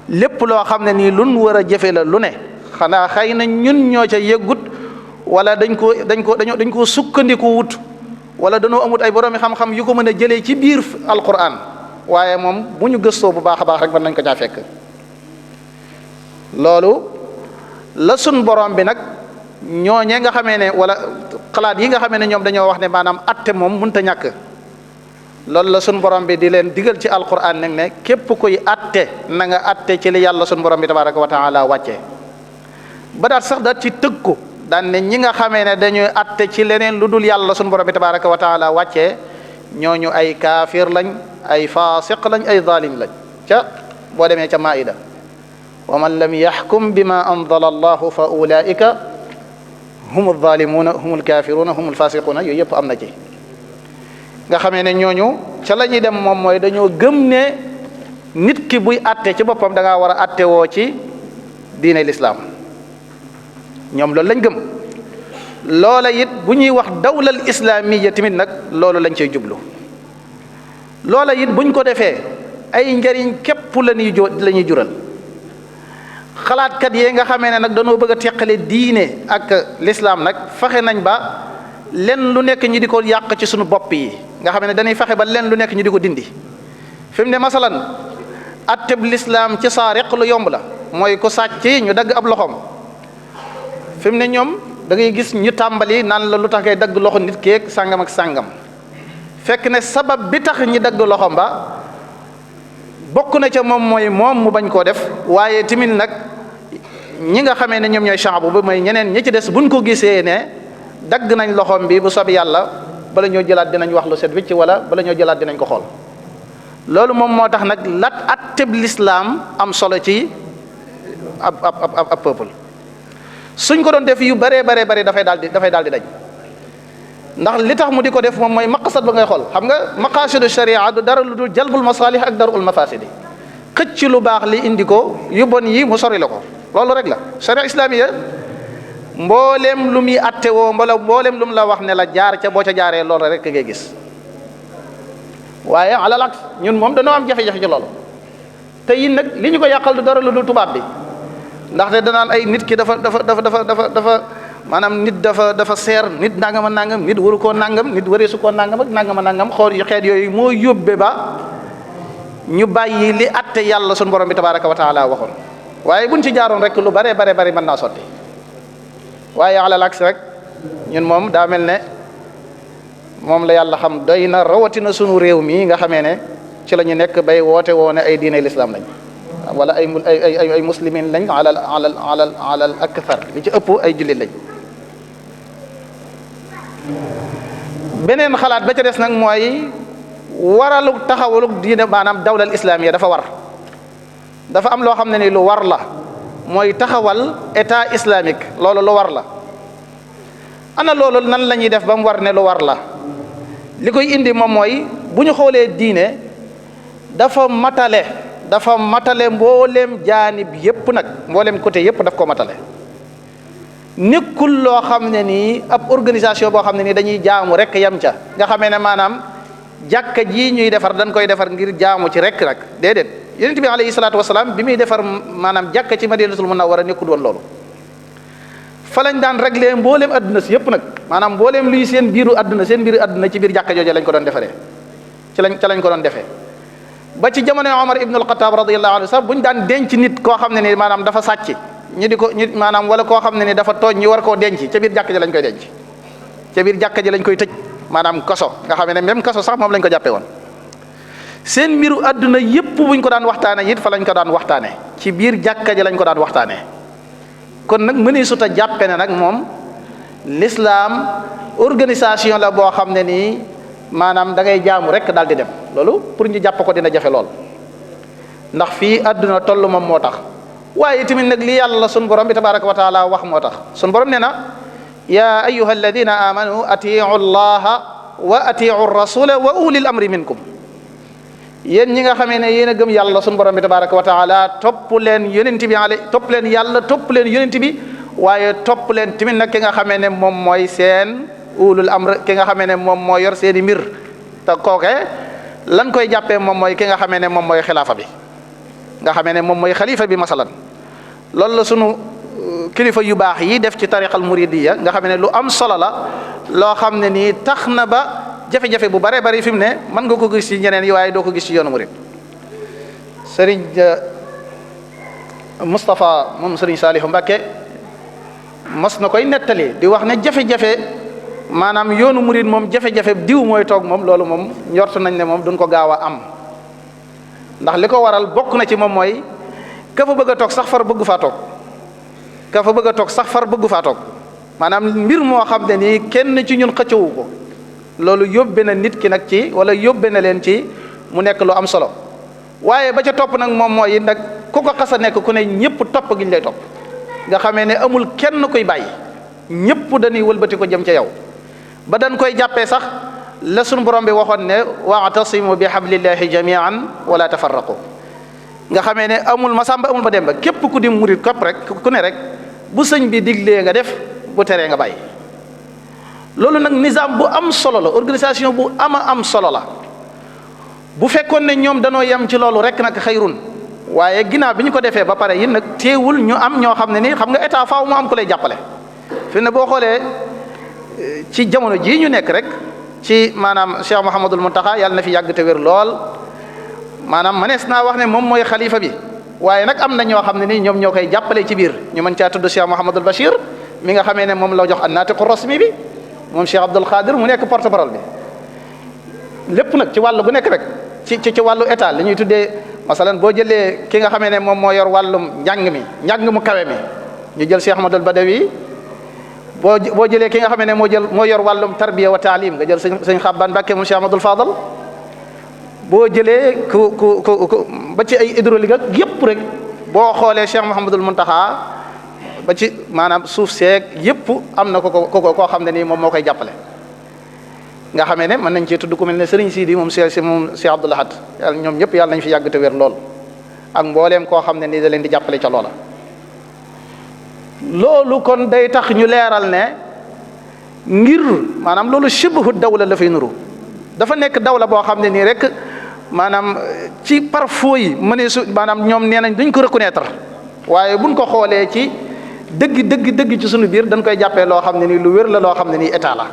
lépp loo xam ne nii luñ war a jëfe la lu ne xanaa xëy na ñun ñoo ca yëggut wala dañ koo sukkandiku wut wala dañoo amut ay boroomi xam-xam yu ko mën a jëlee ci biir alquran waaye moom bu ñu gëstoo bu baax a baax rek mën nañ ko caa fekk. loolu la sun borom bi nag ñooñee nga xamee ne wala xalaat yi nga xamee ne ñoom dañoo wax ne maanaam atte moom mënta ñàkk. loolu la sun borom bi di leen digal ci alquran nag ne képp kuy atte na nga atte ci li yàlla sun borom bi tabaraka wa taala wàccee ba daat sax daat ci tëgg ko daan ne ñi nga xamee ne dañuy atte ci leneen lu dul yàlla sun borom bi tabaraka wa taala wàccee ñooñu ay kaafir lañ ay faasiq lañ ay zalim lañ ca boo demee ca maida wa man lam yaxkum bima anzala allahu fa ulaika humul zalimuuna humul kaafiruuna humul faasiquuna yooyu yëpp am na ci. nga xamee ne ñooñu ca la ñuy dem moom mooy dañoo gëm ne nit ki buy atte ci boppam da ngaa war a atte woo ci diine lislaam ñoom loolu lañ gëm. loola it bu ñuy wax dawlal islaamiya tamit nag loolu lañ cay jublu. loola it buñ ko defee ay njariñ képp la ñuy jural. xalaatkat yee nga xamee ne nag dañoo bëgg a teqale diine ak lislaam nag fexe nañ ba lenn lu nekk ñi di ko yàq ci suñu bopp yi nga xam ne dañuy fexe ba lenn lu nekk ñu di ko dindi. fi mu ne masalan atteb lislaam ci saariq lu yomb la mooy ku sàcc ñu dagg ab loxoom. fi mu ne ñoom da ngay gis ñu tàmbali naan la lu tax ngay dagg loxo nit keeg sàngam ak sàngam fekk ne sabab bi tax ñi dagg loxoom ba bokk na ca moom mooy moom mu bañ koo def waaye tamit nag ñi nga xamee ne ñoom ñooy shaabu bi mooy ñeneen ñi ci des buñ ko gisee ne dagg nañ loxoom bi bu sobi yàlla bala ñoo jëlaat dinañ wax lu set wicc wala bala ñoo jëlaat dinañ ko xool. loolu moom moo tax nag lat atteb lislaam am solo ci ab peuple suñ ko doon def yu baree dafay daal di dañ ndax li tax mu di ko def moom mooy maqasad ba ngay xool xam nga maqasidu sharia du dara lu dul jalbul masalih ak darul mafasidi xëcc lu baax li indi ko yu bon yi mu sori la ko loolu rek la sharia islamiya mbooleem lu muy atte woo mbooleem lu mu la wax ne la jaar ca boo ca jaaree loolu rek ngay gis waaye alal ak ñun moom dañoo am jafe-jafe ci loolu te yin nag li ñu ko yàqal du dara lu dul tubaab bi ndaxte danaan ay nit ki dafa maanaam nit dafa seer nit nangama nangam nit waru koo nangam nit wareesu koo nangam ak nangama nangam xool yu xeet yooyu moo yóbbe ba ñu bàyyi li atte yàlla sunu borom bi tabaraka wa taala waxoon waaye buñ ci jaaroon rek lu bare mën naa sotti waaye alal aks rek ñun moom daa mel ne moom la yàlla xam doy na rawatina sunu réew mi nga xamee ne ci la ñu nekk bay woote woo ne ay diine lislaam lañ wala ay muslimin lañ alal akthar li ci ëpp ay jullit lañ. beneen xalaat ba ca des nag mooy waralu taxawalug diine maanaam dawlal islamiya dafa war dafa am loo xam ne ni lu war la mooy taxawal état islamique loolu lu war la. ana loolu nan la ñuy def ba mu war ne lu war la li koy indi moom mooy bu ñu xoolee diine dafa matale mbooleem jaanib yépp nag mbooleem côté yépp daf ko matale nekkul loo xam ne nii ab organisation boo xam ne nii dañuy jaamu rek yam ca nga xamee ne maanaam jàkka ji ñuy defar dañ koy defar ngir jaamu ci rek nag déedéet yonent bi alayhi salaatu wasalaam bi muy defar maanaam jàkka ci madinatul munawwara nekkul woon loolu fa lañ daan réglé mbooleem adduna si yépp nag maanaam mbooleem luy seen biiru adduna ci biir jàkka jooju lañ ko doon defaree ca lañ ko doon defee ba ci jamono Omar ibn al-Khattab radiyallahu anhu sax buñ daan denc nit koo xam ne ni maanaam dafa sàcc maanaam wala koo xam ne ni dafa tooñ ñu war koo denc ca biir jàkka ji lañ koy denc ca biir jàkka ji lañ koy tëj maanaam kaso nga xam ne même kaso sax moom lañ ko jàppee woon seen mbiru àdduna yépp buñ ko daan waxtaane it fa lañ ko daan waxtaane ci biir jàkka ji lañ ko daan waxtaane kon nag mënee suta jàppe ne nag moom l'islam organisation la boo xam ne nii maanaam da ngay jaamu rek daal di dem loolu pour ñu jàpp ko dina jafe lool ndax fii àdduna toll moom moo tax waaye tamit nag li yàlla sun borom bi tabaraka wa taala wax moo tax sun borom ne na ya ayuha alladina amanu atiu allaha wa atiu rasula wa ulil amri minkum yéen ñi nga xamee ne yéen a gëm yàlla sun borom bi tabaraka wa taala topp leen yonent bi topp leen yàlla topp leen yonent bi waaye topp leen tamit nag ki nga xamee ne moom mooy seen ulul amr ki nga xamee ne moom mooy yor seeni mbir te kooke lan koy jàppee moom mooy ki nga xamee ne moom mooy xilaafa bi nga xamee ne moom mooy xalifa bi masalan loolu la sunu kilifa yu baax yi def ci tariqal muridiyya nga xam ne lu am solo la loo xam ne nii tax na ba jafe-jafe bu bare bari fi mu ne mën nga ko gis ci ñeneen yi waaye doo ko gis ci yoonu murid sëriñ Moustapha moom sëriñ Saalihu Mbakke mas na koy nettali di wax ne jafe-jafe maanaam yoonu murid moom jafe-jafe diw mooy toog moom loolu moom njort nañ ne moom duñ ko gaaw a am ndax li ko waral bokk na ci moom mooy ka fa bëgg a toog sax far bëgg faa toog ka fa bëgg a toog sax far bëgg faa toog maanaam mbir moo xam ne nii kenn ci ñun xëccawu ko loolu yóbbe na nit ki nag ci wala yóbbe na leen ci mu nekk lu am solo waaye ba ca topp nag moom mooy nag ku ko xas a nekk ku ne ñëpp topp gi ñu lay topp nga xamee ne amul kenn kuy bàyyi ñëpp dañuy wëlbati ko jëm ca yow ba dañ koy jàppee sax la sunu borom bi waxoon ne wa'tasimu bi hablillahi jami'an wala tafarraqu nga xamee ne amul ma sàmba amul ma demba képp ku di murit képp rek ku ne rek bu sëñ bi diglee nga def bu teree nga bàyyi loolu nag nizaam bu am solo la organisation bu am solo la bu fekkoon ne ñoom danoo yem ci loolu rek nag xayrun waaye ginnaaw bi ñu ko defee ba pare yi nag teewul ñu am ñoo xam ne ni xam nga état faaw mu am ku lay jàppale fi ne boo xoolee ci jamono jii ñu nekk rek ci maanaam Cheikh Mouhamadul Mountakha yàlla na fi yàgg te wér lool maanaam manees naa wax ne moom mooy xalifa bi waaye nag am na ñoo xam ne ni ñoom ñoo koy jàppale ci biir ñu mën caa tudd Cheikh Mouhamadul Bachir mi nga xamee ne moom la jox an-naatiqu rasmi bi moom Cheikh Abdoul Khadir mu nekk porte parole bi lépp nag ci wàllu bu nekk rek ci wàllu état li ñuy tuddee masalan boo jëlee ki nga xamee ne moom moo yor wàllum njàng mu kawe mi ñu jël Cheikh Ahmadul Badawi boo jëlee ki nga xamee ne moo yor wàllum tarbiya wa taalim nga jël sëñ Xabbaan Mbàkke mu Cheikh Ahmadul Fadal boo jëlee ku ba ci ay hydraulique ak yëpp rek boo xoolee Cheikh Mouhamadul Muntaxa ba ci maanaam suuf seeg yëpp am na koo xam ne nii moom moo koy jàppale nga xamee ne mën nañ cee tudd ku mel ne Serigne Sidi moom Cheikh Abdoul Ahad yàlla ñoom ñëpp yàlla nañ fi yàgg te wér lool ak mbooleem koo xam ne nii da leen di jàppale ca loola loolu kon day tax ñu leeral ne ngir maanaam loolu shibhu dawla la fay nuru dafa nekk dawla boo xam ne nii rek maanaam ci parfois yi mënee su maanaam ñoom nee nañ duñ ko reconnaître waaye buñ ko xoolee ci dëgg ci sunu biir dañ koy jàppee loo xam ne nii lu wér la loo xam ne nii état la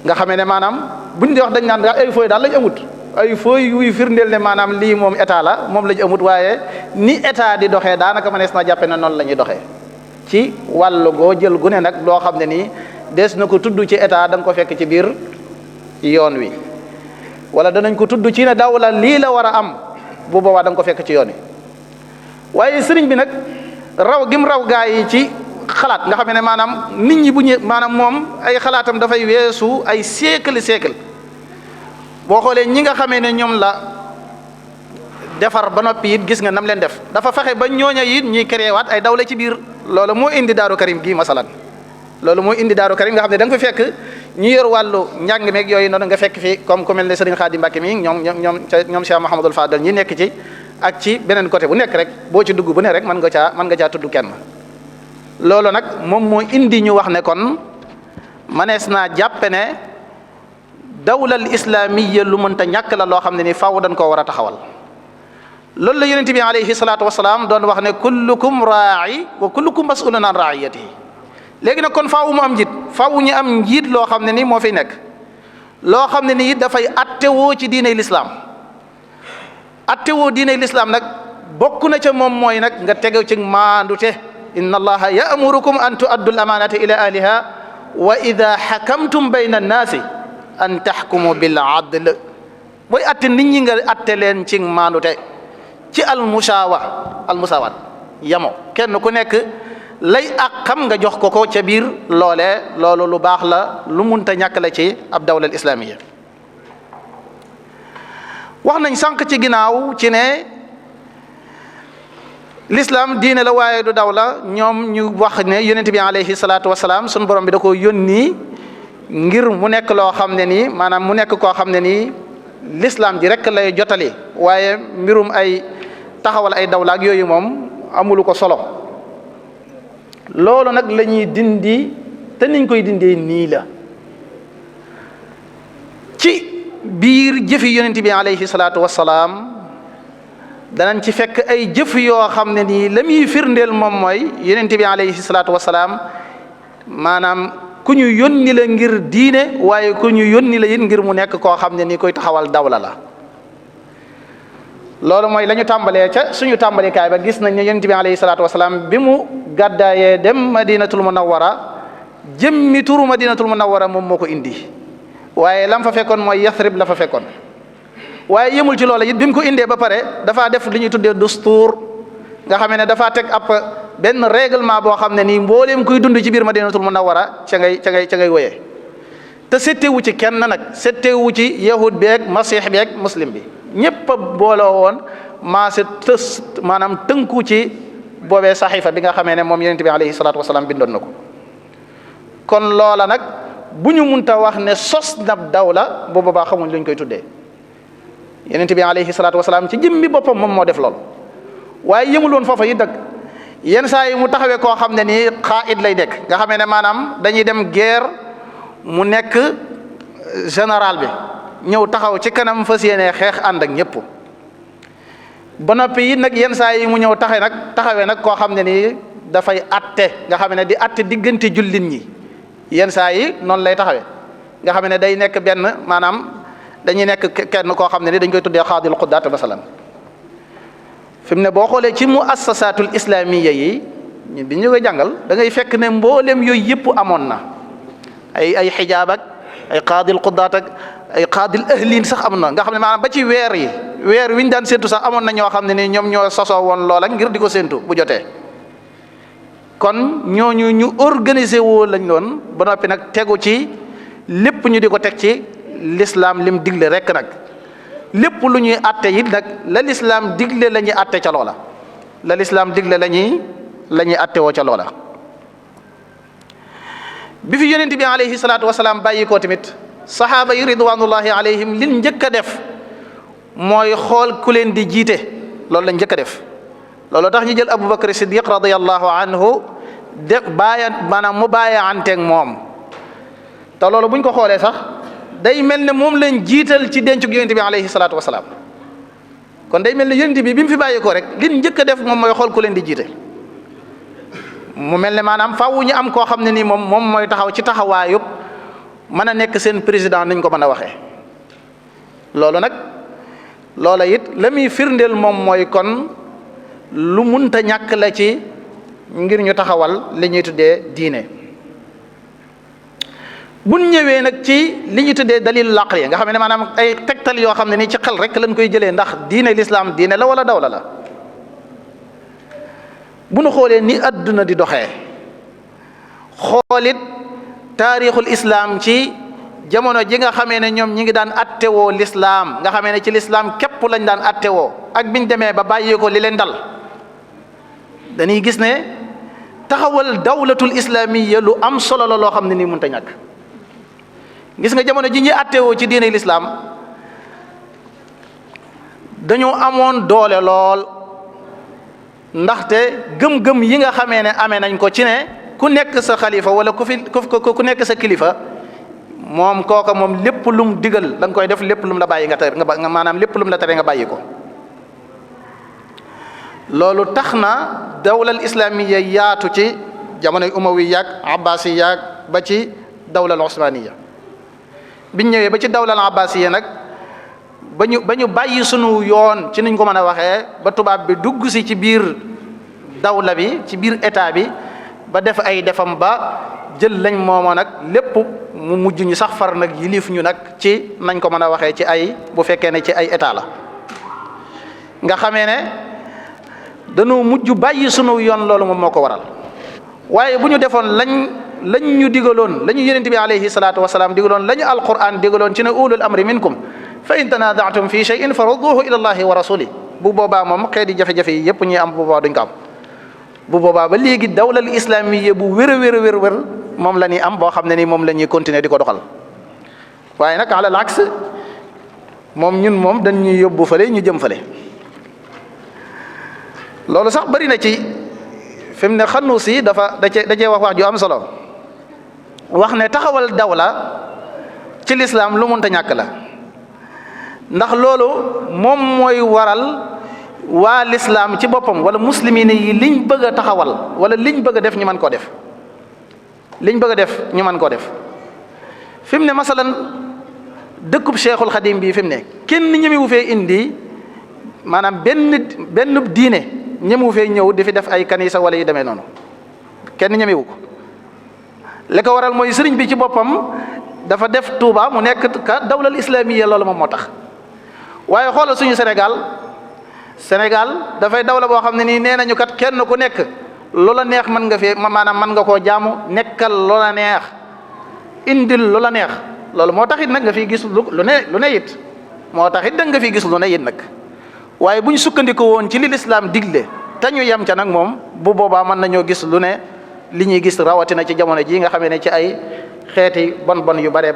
nga xamee ne maanaam buñ di wax dañ naan ay fooy daal lañ amut ay fooy yuy firndeel ne maanaam lii moom état la moom lañ amut waaye ni état di doxee daanaka mënees na jàppe ne noonu la ñuy doxee ci wàllu goo jël gu ne nag loo xam ne nii des na ko tudd ci état da nga ko fekk ci biir yoon wi wala danañ ko tudd ci ne dawla lii la war a am bu boobaa da nga ko fekk ci yoon wi waaye sëriñ bi nag raw gim raw gaa yi ci xalaat nga xam ne maanaam nit ñi bu ñu maanaam moom ay xalaatam dafay weesu ay siècle boo xoolee ñi nga xamee ne ñoom la defar ba noppi it gis nga nam leen def dafa fexe ba ñooña it ñuy créé waat ay dawla ci biir loolu moo indi Daaru Karim gii masalan loolu moo indi Daaru Karim nga xam ne da nga fa fekk ñu yor wàllu njàng meeg yooyu noonu nga fekk fi comme ku mel ne Serigne Khadim Mbacke mi ñoom Cheikh Mouhamadul Fadal ñi nekk ci ak ci beneen côté bu nekk rek boo ci dugg bu ne rek mën nga caa tudd kenn loolu nag moom moo indi ñu wax ne kon manees naa jàppe ne dawlal islamiyya lu mënta ñàkk la loo xam ne ni faaw dañ koo war a taxawal loolu la yonent bi alayhi salaatu wasalaam doon wax ne kullukum raa'i wa kullukum mas'ulun an raa'iyatihi léegi nag kon faaw mu am njiit faaw ñu am njiit loo xam ne ni moo fiy nekk loo xam ne ni dafay attewoo ci diiney lislaam attewoo diiney lislaam nag bokk na ca moom mooy nag nga tegu ci maandute inna allaha ya'murukum an tu'addu al-amanati ila ahliha wa idha hakamtum bayna an-nasi an tahkumu bil adl booy atte nit ñi nga atte leen ci maandute ci almusawaat yamo kenn ku nekk lay ak xam nga jox ko ca biir loolee loolu lu baax la lu munta ñàkk la ci ab dawla islamiya. wax nañ sànq ci ginnaaw ci ne l'islam diine la waaye du dawla ñoom ñu wax ne yonent bi alayhi salaatu wasalaam sunu borom bi da ko yónni ngir mu nekk loo xam ne nii maanaam mu nekk koo xam ne nii l'islam ji rek lay jotali waaye mbirum ay taxawal ay dawla ak yooyu moom amulu ko solo. loolu nag la ñuy dindi te niñ koy dindee nii la ci biir jëfi yonent bi alayhi salaatu wasalaam danañ ci fekk ay jëf yoo xam ne nii la muy firndeel moom mooy yonent bi alayhi salaatu wasalaam maanaam ku ñu yónni la ngir diine waaye ku ñu yónni la it ngir mu nekk koo xam ne nii koy taxawal dawla la. loolu mooy la ñu tàmbalee ca suñu tàmbalikaay ba gis nañ ne yonent bi alayhi salaatu wasalaam bi mu gàddaayee dem madinatul munawwara jëmmi turu madinatul munawwara moom moo ko indi waaye lam fa fekkoon mooy yathrib la fa fekkoon. waaye yëmul ci loola it bi mu ko indee ba pare dafaa def li ñuy tuddee dustuur nga xam ne dafaa teg ab benn règlement boo xam ne nii mbooleem kuy dund ci biir madinatul munawwara ca ngay wéyee te settewu ci kenn nag settewu ci yahud beeg masiix beeg muslim bi ñëpp a booloo woon maase maanaam tënku ci boobee saxiifa bi nga xamee ne moom yonent bi alayhi salaatu wasalaam bindoon na ko. kon loola nag bu ñu munta wax ne sos nab dawla bu boobaa xamuñ luñ koy tuddee. yonent bi alayhi salaatu wasalaam ci jëmmi boppam moom moo def loolu waaye yëmul woon foofa yi dëgg yenn saa yi mu taxawee koo xam ne nii xaa'id lay nekk nga xamee ne maanaam dañuy dem guerre mu nekk général bi ñëw taxaw ci kanam fas yéenee xeex ànd ak ñëpp ba noppi it nag yenn saa yi mu ñëw taxawee nag koo xam ne nii dafay atte nga xam ne di atte diggante jullit ñi yenn saa yi noonu lay taxawee nga xam ne day nekk benn maanaam dañuy nekk kenn koo xam ne ni dañ koy tuddee xaadil quddaat masalan fi mu ne boo xoolee ci muassasatul islamiyya yi bi ñu koy jàngal da ngay fekk ne mboolem yooyu yëpp amoon na ay xijaab ak ay xaadil quddaat ak ay xaadil ahlin sax am na nga xam ne maanaam ba ci weer wi ñu daan séntu sax amoon na ñoo xam ne ni ñoom ñoo sosoo woon loola ngir di ko séntu bu jotee kon ñooñu ñu organiser woo lañ doon ba noppi nag tegu ci lépp ñu di ko teg ci l'islam lim digle rek nag lépp lu ñuy atte it nag la l'islam digle la ñuy atte ca loola la l'islam digle la ñuy atte woo ca loola. bi fi yonent bi alayhi salaatu wasalaam bàyyi ko tamit saxaaba yi ridwanullahi alayhim liñ njëkk a def mooy xool ku leen di jiite loolu lañ njëkk a def loolu tax ñu jël Abubakar Siddiq radiyallahu anhu maanaam mu bàyyanteeg moom te loolu buñ ko xoolee sax. day mel ne moom lañ jiital ci dencug yonent bi alayhi salaatu wasalaam kon day mel ne yonent bi mu fi bàyyi ko rek liñ njëkk a def moom mooy xool ku leen di jiite mu mel ne maanaam faaw ñu am koo xam ne nii moom mooy taxaw ci taxawaayub mën a nekk seen président niñ ko mën a waxee loolu nag loola it la muy firndeel moom mooy kon lu munta ñàkk la ci ngir ñu taxawal li ñuy tuddee diine. buñ ñëwee nag ci li ñu tuddee dalilul aqli nga xam ne maanaam ay tegtal yoo xam ne nii ci xel rek lañ koy jëlee ndax diine l'islam diine la wala dawla la bu nu xoolee ni adduna di doxee xoolit taarixul islam ci jamono ji nga xamee ne ñoom ñi ngi daan attewoo l'islam nga xamee ne ci l'islam képp lañ daan attewoo ak biñ demee ba bàyyi ko li leen dal dañuy gis ne taxawal dawlatul islamiyya lu am solo la loo xam ne nii mënta ñàkk. gis nga jamono ji ñuy attewoo ci diine l'islam dañoo amoon doole lool ndaxte gëm-gëm yi nga xamee ne amee nañ ko ci ne ku nekk sa xalifa wala ku nekk sa kilifa moom kooka moom lépp lum digal da nga koy def lépp lum la bàyyi nga maanaam lépp lum la tere nga bàyyi ko. loolu tax na dawlal islamiyya yaatu ci jamonoy umawi yaag abbasi yaag ba ci dawlal osmaniya biñ ñëwee ba ci dawlal abbasiya nag ba ñu bàyyi sunu yoon ci niñ ko mën a waxee ba tubaab bi dugg si ci biir dawla bi ci biir état bi ba def ay defam ba jël lañ moomoo nag lépp mu mujj ñu sax far nag yilif ñu nag ci nañ ko mën a waxee ci ay bu fekkee ne ci ay état la nga xamee ne dañoo mujj bàyyi sunu yoon loolu moom moo ko waral waaye bu ñu defoon lañ ñu digaloon la ñu yonent bi alayhi salaatu wasalaam digaloon la ñu alquran digaloon ci ne ulul amri minkum fa in tanaza'tum fi shay'in farudduhu ila allahi wa rasuli bu boobaa moom xeeti jafe-jafe yi yëpp ñuy am bu boobaa duñ ko am bu boobaa ba léegi dawlal islamiyya bu wér a wér moom la ñuy am boo xam ne ni moom la ñuy continuer di ko doxal waaye nag alal aks moom ñun moom dañ ñuy yóbbu fële ñu jëm fële loolu sax bari na ci fi mu ne Xannuusi da cee wax ju am solo wax ne taxawal dawla ci lislaam lu mënta ñàkk la ndax loolu moom mooy waral waa lislaam ci boppam wala muslimin yi liñ bëgg a taxawal wala liñ bëgg a def ñu mën koo def liñ bëgg a def ñu mën koo def fi mu ne masalan dëkkub Cheikhul Xadim bii fi mu ne kenn ñemewu fee indi maanaam benn diine ñemewu fee ñëw di fi def ay kanisa wala yu demee noonu kenn ñemewu ko li ko waral mooy sëriñ bi ci boppam dafa def Touba mu nekk ka dawlal islamiyya loolu moom moo tax waaye xoolal suñu Sénégal dafay dawla boo xam ne nii nee nañu kat kenn ku nekk loola neex mën nga fee maanaam mën nga koo jaamu nekkal loola neex indil loola neex loolu moo taxit nag nga fiy gis lu ne it moo taxit nag nga fiy gis lu ne it nag waaye bu ñu sukkandiku woon ci li lislaam digle te ñu yem ca nag moom bu boobaa mën nañoo gis lu ne li ñuy gis rawatina ci jamono jii nga xamee ne ci ay xeeti bon yu bare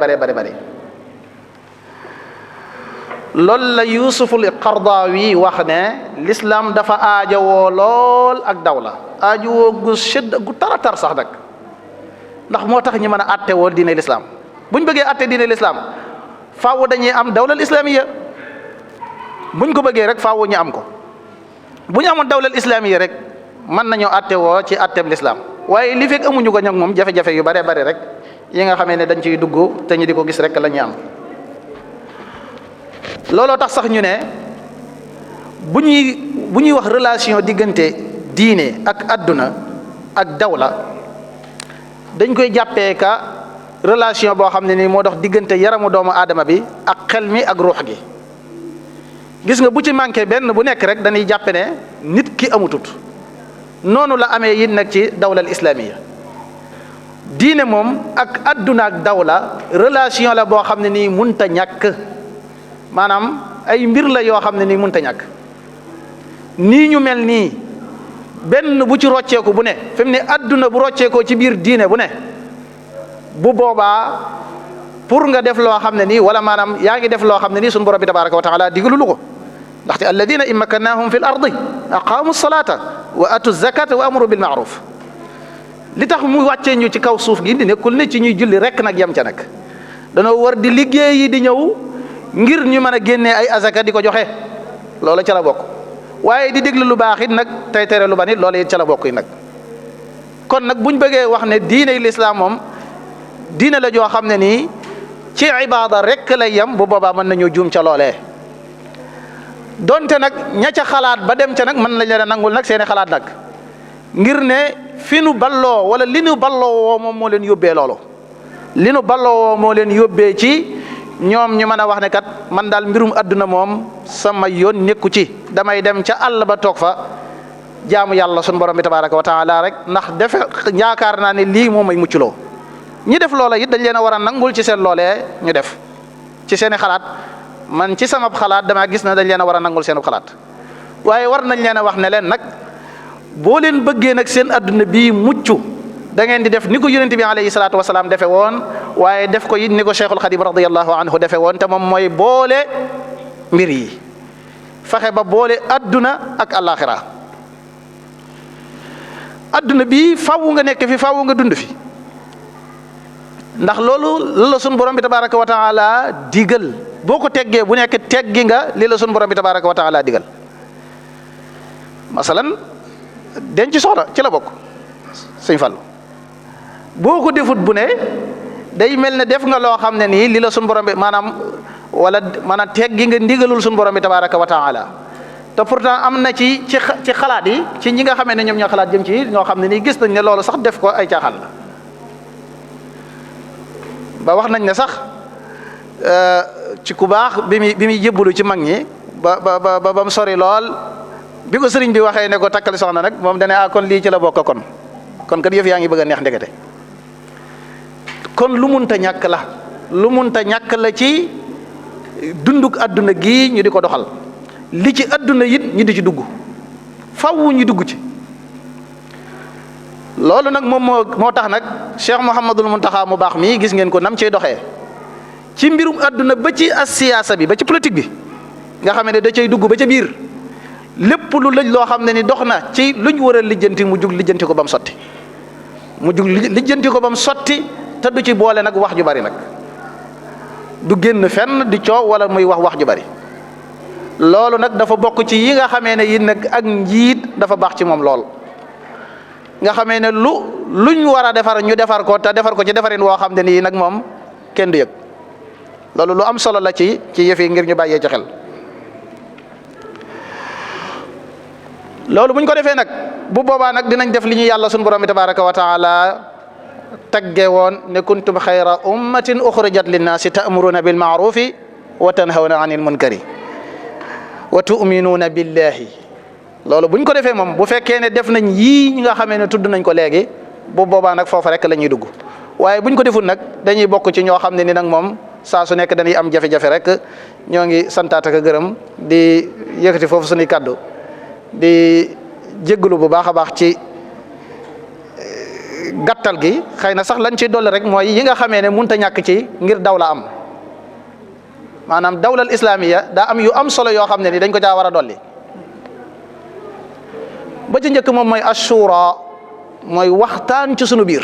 loolu la Yuusuful Qaradawi wax ne l'islam dafa aajowoo lool ak dawla aajowoo gu taratar sax nag ndax moo tax ñi mën a atte woo diine l'islam buñ bëggee atte diine l'islam faaw dañuy am dawlal islamiyya buñ ko bëggee rek faaw ñu am ko bu ñu amoon dawlal islamiyya rek mën nañoo atte woo ci atteeb l'islam waaye li fekk amuñu ko nag moom jafe-jafe yu bare rek yi nga xamee ne dañ ciy dugg te ñu di ko gis rek la ñuy am. looloo tax sax ñu ne bu ñuy wax relation diggante diine ak adduna ak dawla dañ koy jàppee ka relation boo xam ne ni moo dox diggante yaramu doomu aadama bi ak xel mi ak ruux gi gis nga bu ci manqué benn bu nekk rek dañuy jàppe ne nit ki amutut noonu la amee it nag ci dawlal islamiyya diine moom ak adduna ak dawla relation la boo xam ne nii munta ñàkk maanaam ay mbir la yoo xam ne nii mënta ñàkk nii ñu mel nii benn bu ci rocceeku bu ne fi mu ne adduna bu rocceekoo ci biir diine bu ne bu boobaa pour nga def loo xam ne nii wala maanaam yaa ngi def loo xam ne nii sunu borom bi tabaraka wa taala digalu lu ko ndaxte alladina in makkannahum fi l ardi aqaamu salata wa atu zakata wa amru bil maaruf li tax mu wàccee ñu ci kaw suuf gi di nekkul ne ci ñuy julli rek nag yem ca nag danoo war di liggéeyi di ñëw ngir ñu mën a génnee ay azaka di ko joxe loola ca la bokk waaye di déglu lu baax it nag tey tere lu ban it loola it ca la bokk yi nag kon nag buñ bëggee wax ne diine lislaam moom diine la joo xam ne nii ci ibaada rek lay yem bu boobaa mën nañu juum ca loolee donte nag ña ca xalaat ba dem ca nag mën nañ leen a nangul nag seeni xalaat nag ngir ne fi nu balloo wala li nu balloo woo moom moo leen yóbbee loolu li nu balloo woo moo leen yóbbee ci ñoom ñu mën a wax ne kat man daal mbirum adduna moom sama yoon nekku ci damay dem ca àll ba toog fa jaamu yàlla sunu borom bi tabaraka wa taala rek ndax defe yaakaar naa ne lii moom may mucculoo ñi def loola it dañ leen a war a nangul ci seen loolee ñu def ci seeni xalaat man ci sama xalaat damaa gis na dañ leen a war a nangul seen xalaat waaye war nañ leen a wax ne leen nag boo leen bëggee nag seen adduna bii mucc da ngeen di def ni ko yonent bi alayhi salaatu wasalaam defe woon waaye def ko it ni ko Cheikhul Xadim radiyallahu anhu defe woon te moom mooy boole mbir yi fexe ba boole adduna ak alaxira adduna bi faaw nga nekk fi faaw nga dund fi ndax loolu la sunu borom bi tabaraka wa taala digal boo ko teggee bu nekk teggi nga li la sunu borom bi tabaraka wa taala digal masalan denc soxna ci la bokk sëñ Fallu boo ko defut bu ne day mel ne def nga loo xam ne nii li la sunu borom bi maanaam teggi nga ndigalul sunu borom bi tabaraka wa taala te pourtant am na ci xalaat yi ci ñi nga xamee ne ñoom ñoo xalaat jëm ci ñoo xam ne nii gis nañ ne loolu sax def ko ay caaxaan la ba wax nañ ne sax ci ku baax bi muy jébbalu ci mag ñi ba mu sori lool bi ko sëriñ bi waxee ne ko takkali soxna nag moom dane kon lii ci la bokk kon kat yëf yaa ngi bëgg a neex ndekete kon lu munta ñàkk la ci dunduk adduna gi ñu di ko doxal li ci adduna it ñu di ci dugg faww ñu dugg ci loolu nag moom moo tax nag Cheikh Mouhamadul Muntaxa mu baax mii gis ngeen ko nam ciy doxee ci mbirum adduna ba ci siyaasa bi ba ci politique bi nga xam ne da cay dugg ba ca biir lépp lu lëj loo xam ne ni dox na ci luñ war a lijjanti mu jug lijjanti ko ba mu sotti lijjanti ko ba mu sotti te du ci boole nag wax ju bari nag du génn fenn di coow wala muy wax ju bari loolu nag dafa bokk ci yi nga xamee ne yi nag ak njiit dafa baax ci moom lool nga xamee ne luñ war a defar ñu defar ko te defar ko ci defarin woo xam ne nii nag moom kenn du yëg loolu lu am solo la ci yëf yi ngir ñu bàyyee ci xel loolu buñ ko defee nag bu boobaa nag dinañ def li ñu yàlla sunu borom bi tabaraka wa taala tagge woon ne kuntum xayra ummatin uxrijat linnaasi ta'muruna bil ma'rufi wa tanhawna anil munkari wa tu'minuuna billahi loolu buñ ko defee moom bu fekkee ne def nañ yii ñi nga xamee ne tudd nañ ko léegi bu boobaa nag foofu rek la ñuy dugg waaye buñ ko deful nag dañuy bokk ci ñoo xam ne ni nag moom saa su nekk dañuy am jafe-jafe rek ñoo ngi santaat ak gërëm di yëkkati foofu suñuy kàddu di jégalu bu baax a baax ci gàttal gi xëy na sax lañ ciy dolli rek mooy yi nga xamee ne mënut a ñàkk ci ngir dawla am maanaam dawlal islamiya daa am yu am solo yoo xam ne ni dañ ko caa war a dolli ba ci njëkk moom mooy ashura mooy waxtaan ci sunu biir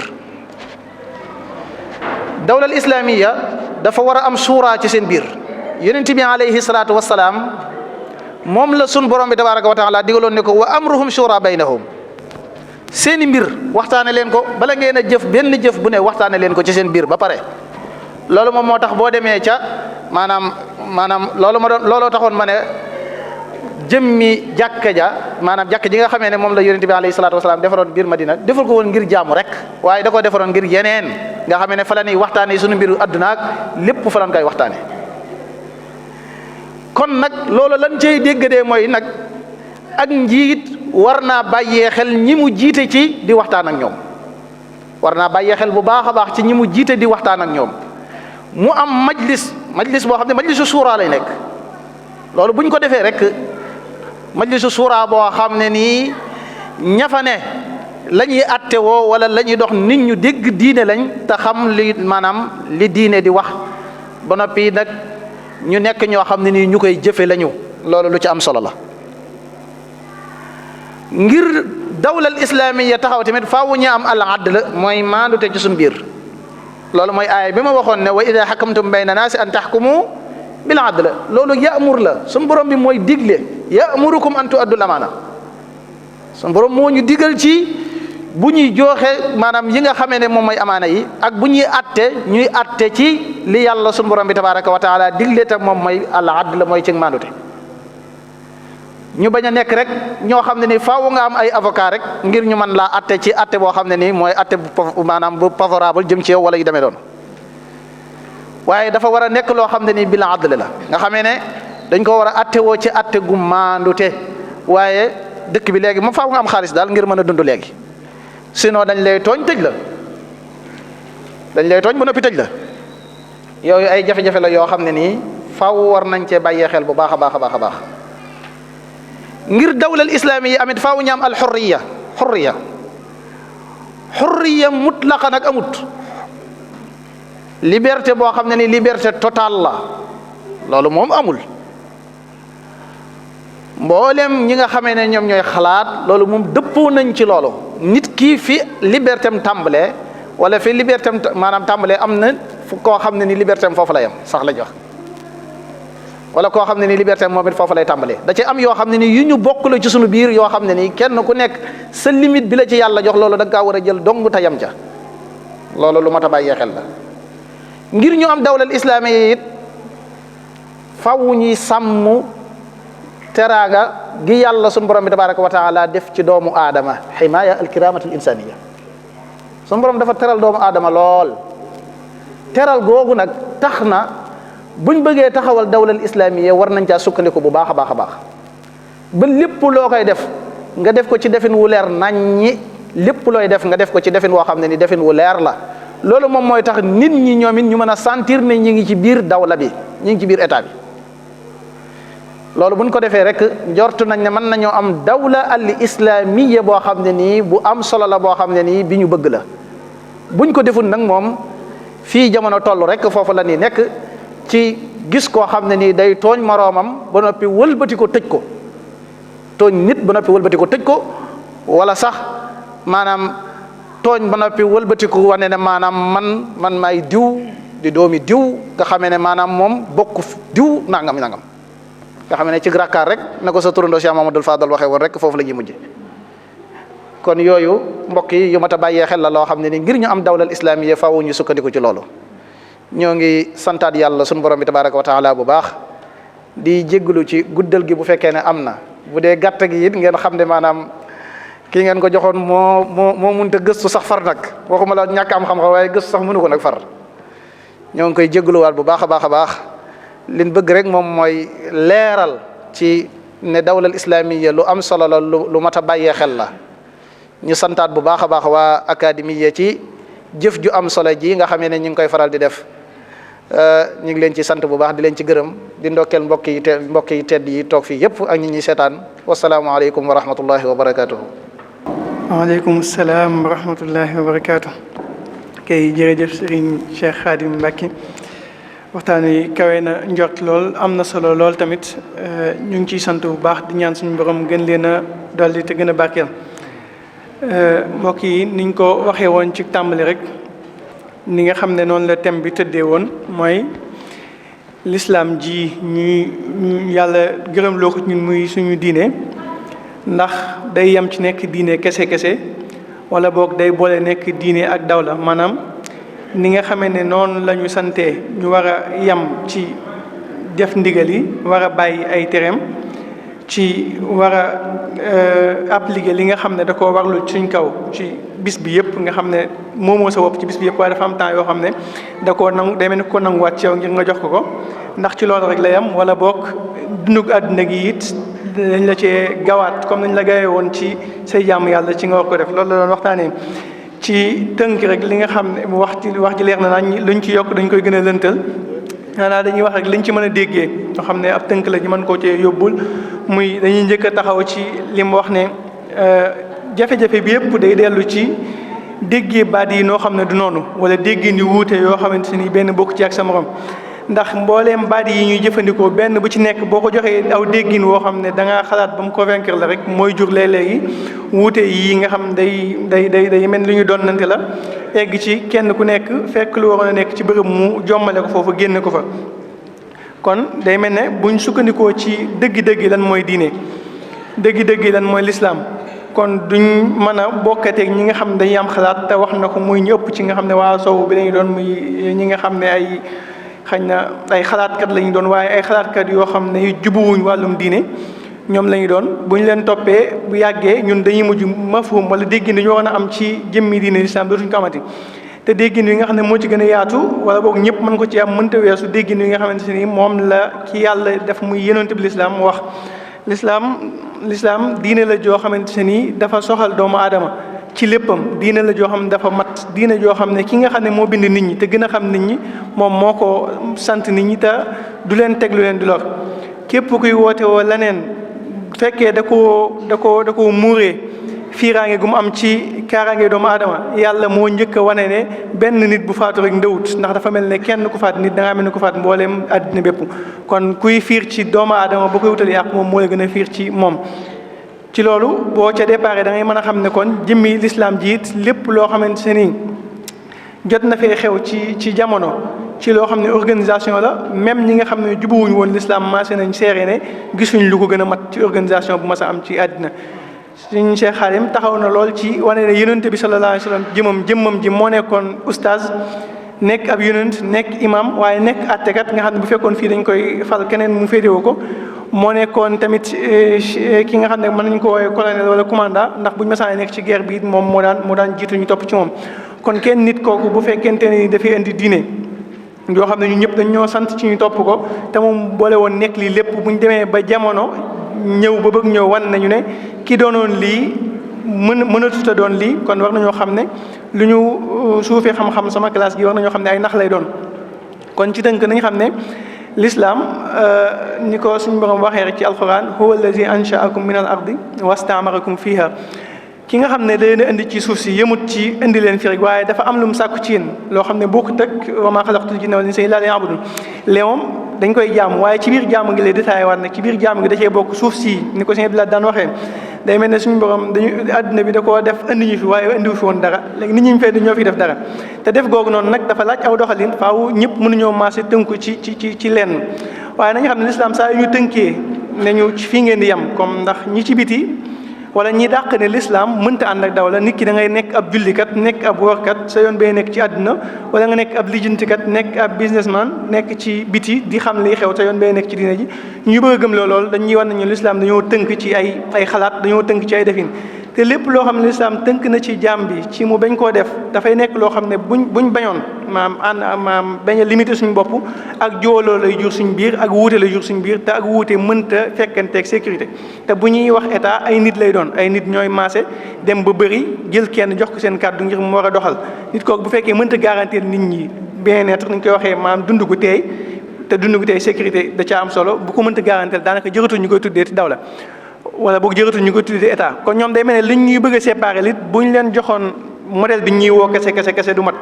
dawlal islamiya dafa war a am shura ci seen biir yonent bi alayhi salaatu wassalaam moom la sun borom bi tabaraka wa taala digaloon ne ko wa amruhum shura baynahum seeni mbir waxtaane leen ko bala ngeen a jëf benn jëf bu ne waxtaane leen ko ci seen biir ba pare loolu moom moo tax boo demee ca maanaam looloo taxoon ma ne jëmmi jàkka ja maanaam jàkka ji nga xamee ne moom la yonent bi alayhi salaatu wasalaam defaroon biir Madina defal ko woon ngir jaamu rek waaye da ko defaroon ngir yeneen nga xamee ne fa la ñuy waxtaane sunu mbiru adduna ak lépp fa lañ koy waxtaane kon nag loolu lan cey dégg de mooy nag ak njiit war naa bàyyee xel ñi mu jiite ci di waxtaan ak ñoom war naa bàyyee xel bu baax a baax ci ñi mu jiite di waxtaan ak ñoom mu am majlis boo xam ne majlisu suuraa lay nekk loolu buñ ko defee rek majlisu suuraa boo xam ne nii ña fa ne la ñuy atte woo wala la ñuy dox nit ñu dégg diine lañ te xam li maanaam li diine di wax ba noppi nag ñu nekk ñoo xam ne nii ñu koy jëfe lañu loolu lu ci am solo la ngir dawlal islamiya taxaw tamit faawu ñu am al adl mooy maandute ci suñu biir loolu mooy aaya bi ma waxoon ne wa ida xakamtum bayna naasi an taxkumu bil adl loolu ya'mur la suñu borom bi mooy digle ya'murukum an tu'addul amaana suñu borom moo ñu digal ci bu ñuy joxe maanaam yi nga xamee ne moom mooy amaana yi ak bu ñuy ñuy atte ci li yàlla suñu borom bi tabaraka wa taala digle te moom mooy al adl mooy ci maandute ñu bañ a nekk rek ñoo xam ne ni faaw nga am ay avocat rek ngir ñu mën laa atte ci atte boo xam ne nii mooy atte bu maanaam bu favorable jëm ci yow wala yu demee doon waaye dafa war a nekk loo xam ne nii bil adl la nga xamee ne dañ ko war a atte woo ci atte gu maandute waaye dëkk bi léegi moom faaw nga am xaalis daal ngir mën a dund léegi sinon dañ lay tooñ tëj la dañ lay tooñ ba noppi tëj la yooyu ay jafe-jafe la yoo xam ne nii faaw war nañ cee bàyyee xel bu baax a baax a baax a baax ngir dawlal islamiya amit faaw ñu am al xurriya mutlaqa nag amut liberté boo xam ne ni liberté totale la loolu moom amul mboolem ñi nga xamee ne ñoom ñooy xalaat loolu moom dëppoo nañ ci loolu nit ki fi liberté am tàmbalee wala fi liberté am maanaam tàmbalee am na koo xam ne ni liberté am foofu la yam sax la jox wala koo xam ne ni liberté am moom it foofu lay tàmbalee da ci am yoo xam ne ni yu ñu bokk la ci sunu biir yoo xam ne ni kenn ku nekk sa limite bi la ci yàlla jox loolu da nga kaa war a jël dong ta yam ca loolu lu mat a bàyyee xel la ngir ñu am dawlal islaami yi it faw ñuy sàmm teraanga gi yàlla sunu borom bi tabaraka wa taala def ci doomu aadama ximaya alkiramatu l insaniya sunu borom dafa teral doomu aadama lool teral googu nag tax na buñ bëggee taxawal dawlal islaamiya war nañ caa sukkandiku bu baax a baax a baax ba lépp loo koy def nga def ko ci defin wu leer naññi lépp looy def nga def ko ci defin woo xam ne ni defin wu leer la loolu moom mooy tax nit ñi ñoom it ñu mën a sentir ne ñi ngi ci biir dawla bi ñi ngi ci biir état bi loolu buñ ko defee rek njortu nañ ne mën nañoo am dawla al islaamiya boo xam ne nii bu am solo la boo xam ne nii bi ñu bëgg la buñ ko deful nag moom fii jamono toll rek foofu la nii nekk ci gis koo xam ne nii day tooñ moroomam ba noppi wëlbati ko tëj ko tooñ nit ba noppi wëlbati ko tëj ko wala sax maanaam tooñ ba noppi wëlbati ko wane ne maanaam man maay diw di doomi diw nga xamee ne maanaam moom bokk diw nangam nga xam ne ci rakkaar rek na ko sa turandoo Cheikh Mamadou Fadal waxee woon rek foofu la ñuy mujje kon yooyu mbokk yi yu mat a bàyyee xel la loo xam ne ni ngir ñu am dawlal islaamiya faaw ñu sukkandiku ci loolu ñoo ngi santaat yàlla sunu borom bi tabaraka wa taala bu baax di jégglu ci guddal gi bu fekkee ne am na bu dee gàtt gi it ngeen xam ne maanaam kii ngeen ko joxoon moo mënut a gëstu sax far nag waxuma la ñàkk am xam-xam waaye gëstu sax mënu ko nag far ñoo ngi koy jéggluwaat bu baax a baax a baax liñ bëgg rek moom mooy leeral ci ne dawlal islaamiya lu am solo la lu mat a bàyyee xel la ñu santaat bu baax a baax waa académie ci jëf ju am solo ji nga xamee ne ñu ngi koy faral di def ñu ngi leen ci sant bu baax di leen ci gërëm di ndokkeel mbokk yi tedd yi toog fii yëpp ak ñi ñuy seetaan wasalaamualeykum wa rahmatullahi wa barakatuhu. waaleykum salaam wa rahmatullahi wa barakaatu. kay jërëjëf Serigne Cheikh Khadim Mbacké waxtaan wi kawe na njort lool am na solo lool tamit ñu ngi ciy sant bu baax di ñaan suñu borom gën leen a dolli te gën a barkeel mbokk yi niñ ko waxee woon ci tàmbali rek ni nga xam ne noonu la thème bi tëddee woon mooy l'islam ji ñuy yàlla gërëm loo ko ñun muy suñu diine ndax day yem ci nekk diine kese wala boog day boole nekk diine ak dawla maanaam ni nga xamee ne noonu la ñu santee ñu war a yem ci def ndigal yi war a bàyyi ay tereem ci war a appliquer li nga xam ne da koo warlu suñ kaw ci bis bi yëpp nga xam ne moomoo sa bopp ci bis bi yëpp waaye dafa am temps yoo xam ne da koo nangu day mel ni ko nanguwaat ci yow ngir nga jox ko ndax ci loolu rek la yem wala boog dundug àdduna gi it dañ la cee gawaat comme nañ la gawee woon ci say jàmm yàlla ci nga war ko def loolu la doon waxtaanee ci tënk rek li nga xam ne wax ji leer na nañ luñ ci yokk dañ koy gën a lëntal xanaa dañuy wax rek liñ ci mën a déggee nga xam ne ab tënk la ñu mën koo cee yóbbul muy dañuy njëkk a taxaw ci li mu wax ne jafe-jafe bi yëpp day dellu ci déggee baat yi noo xam ne du noonu wala déggee ni wuute yoo xamante ni benn bokk ci ak sa morom ndax mbooleem baat yi ñuy jëfandikoo benn bu ci nekk boo ko joxee aw déggin woo xam ne da ngaa xalaat ba mu convaincre la rek mooy jur léeg-léegi wuute yi nga xam day mel ni lu ñu donnante la egg ci kenn ku nekk fekk lu waroon a nekk ci bërëb mu jommale ko foofu génne ko fa kon day mel ne buñ sukkandikoo ci dëggi-dëggi lan mooy diine dëggi-dëggi lan mooy lislaam kon duñ mën a bokkateeg ñi nga xam ne dañuy am xalaat te wax na ko muy ñu ëpp ci nga xam ne waa sowu bi lañu doon muy ñi nga xam ne ay xañ na ay xalaatkat lañu doon waaye ay xalaatkat yoo xam ne jubuwuñ wàllum diine ñoom lañu doon bu ñu leen toppee bu yàggee ñun dañuy mujj mafhum wala déggin dañoo war a am ci jëmmi diine lislaam dootuñ ko amati te déggin yi nga xam ne moo ci gën a yaatu wala boog ñëpp mën ko ci am mënta weesu déggin yi nga xamante ni moom la ki yàlla def muy yonent bi lislaam wax lislaam diine la joo xamante ni dafa soxal doomu aadama ci léppam diine la joo xam ne dafa mat diine joo xam ne ki nga xam ne moo bind nit ñi te gën a xam nit ñi moom moo ko sant nit ñi te du leen teg lu leen di lor képp kuy woote woo leneen fekkee da koo muuree fiiraange gu mu am ci kaaraange doomu aadama yàlla moo njëkk a wane ne benn nit bu faatu rek ndawut ndax dafa mel ne kenn ku faat nit da ngaa mel ne ku faat mbooleem àddina bépp kon kuy fiir ci doomu aadama ba koy wutal yàq moom moo la gën a fiir ci moom ci loolu boo ca déparé da ngay mën a xam ne kon jëmmi lislaam ji it lépp loo xamante ni jot na fee xew ci jamono ci loo xam ne organisation la même ñi nga xam ne jubuwuñu woon lislaam maase nañ seere ne gisuñ lu ko gën a mat ci organisation bu mas a am ci àddina suñ Cheikh Khadim taxaw na lool ci wane ne yonent bi sallallahu alayhi wa sallam jëmmam ji moo nekkoon oustaz nekk ab yonent nekk imam waaye nekk attekat nga xam ne bu fekkoon fii dañ koy fal keneen mu féetewoo ko moo nekkoon tamit ki nga xam ne mën nañu ko woowee colonel wala commandant ndax buñu masaane nekk ci guerre bi moom moo daan jiitu ñu topp ci moom kon kenn nit kooku bu fekkente ni dafay indi diine yoo xam ne ñun ñëpp dañ ñoo sant ci ñu topp ko te moom boole woon nekk lii lépp bu ñu demee ba jamono ñëw ba bëgg ñëw wan nañu ne ki doonoon lii mënatut a doon lii kon war nañoo xam ne lu ñu suufee xam-xam sama classe gi war nañoo xam ne ay nax lay doon. kon ci tënk nañ xam ne l'islam ni ko suñu borom waxee rek ci alquran huwa allazi anshaakum min al ardi wastaamarakum fiha ki nga xam ne da leen a indi ci suuf si yëmut ci indi leen fi rek waaye dafa am lu mu sàkku ci yéen loo xam ne bokkut ak wa maa xalaqtul jinna wal insa illa liya'budun léegi moom dañ koy jaamu waaye ci biir jaamu ngi lay détaillé waat nag ci biir jaamu gi da cee bokk suuf si ni ko sëñ Abdoulaye daan waxee day mel ne suñu borom dañu àdduna bi da koo def indi ñu fi waaye indiwu fi woon dara léegi nit ñi ñu fay ñoo fi def dara te def googu noonu nag dafa laaj aw doxalin faaw ñëpp mënuñoo maase tënku ci lenn waaye nañu xam ne l'islam saa yu ñu tënkee ne ñu fii ngeen di yem comme ndax ñi ci biti wala ñi dàq ne l'islam mënta ànd ak daw la nit ki da ngay nekk ab jullikat nekk ab woorkat sa yoon bay nekk ci àdduna wala nga nekk ab lijjantikat nekk ab businessman nekk ci biti di xam liy xew sa yoon bay nekk ci diine ji ñu bëgg a gëm loolu dañuy war nañu l'islam dañoo tënk ci ay xalaat dañoo tënk ci ay defin te lépp loo xam ne l'islam tënk na ci jaam bi ci mu bañ koo def dafay nekk loo xam ne buñ bañoon maam bañ a limité suñu bopp ak jooloo lay jur suñ biir ak wuute lay jur suñ biir te ak wuute mënta fekkanteeg sécurité te bu ñuy wax état ay nit lay doon ay nit ñooy maase dem ba bëri jël kenn jox ko seen kàddu ngir mu war a doxal nit kooku bu fekkee mënta garantir nit ñi bien-être ni ñu koy waxee maam dund gu teey te dund gu teey sécurité da caa am solo bu ko mënta garantir daanaka jërëtul ñu koy tuddee ci daw la wala boog jërëtul ñu koy tuddee état kon ñoom day mel ne liñ ñuy bëgg a séparer lit bu ñu leen joxoon modèle bi ñuy woo kese du mat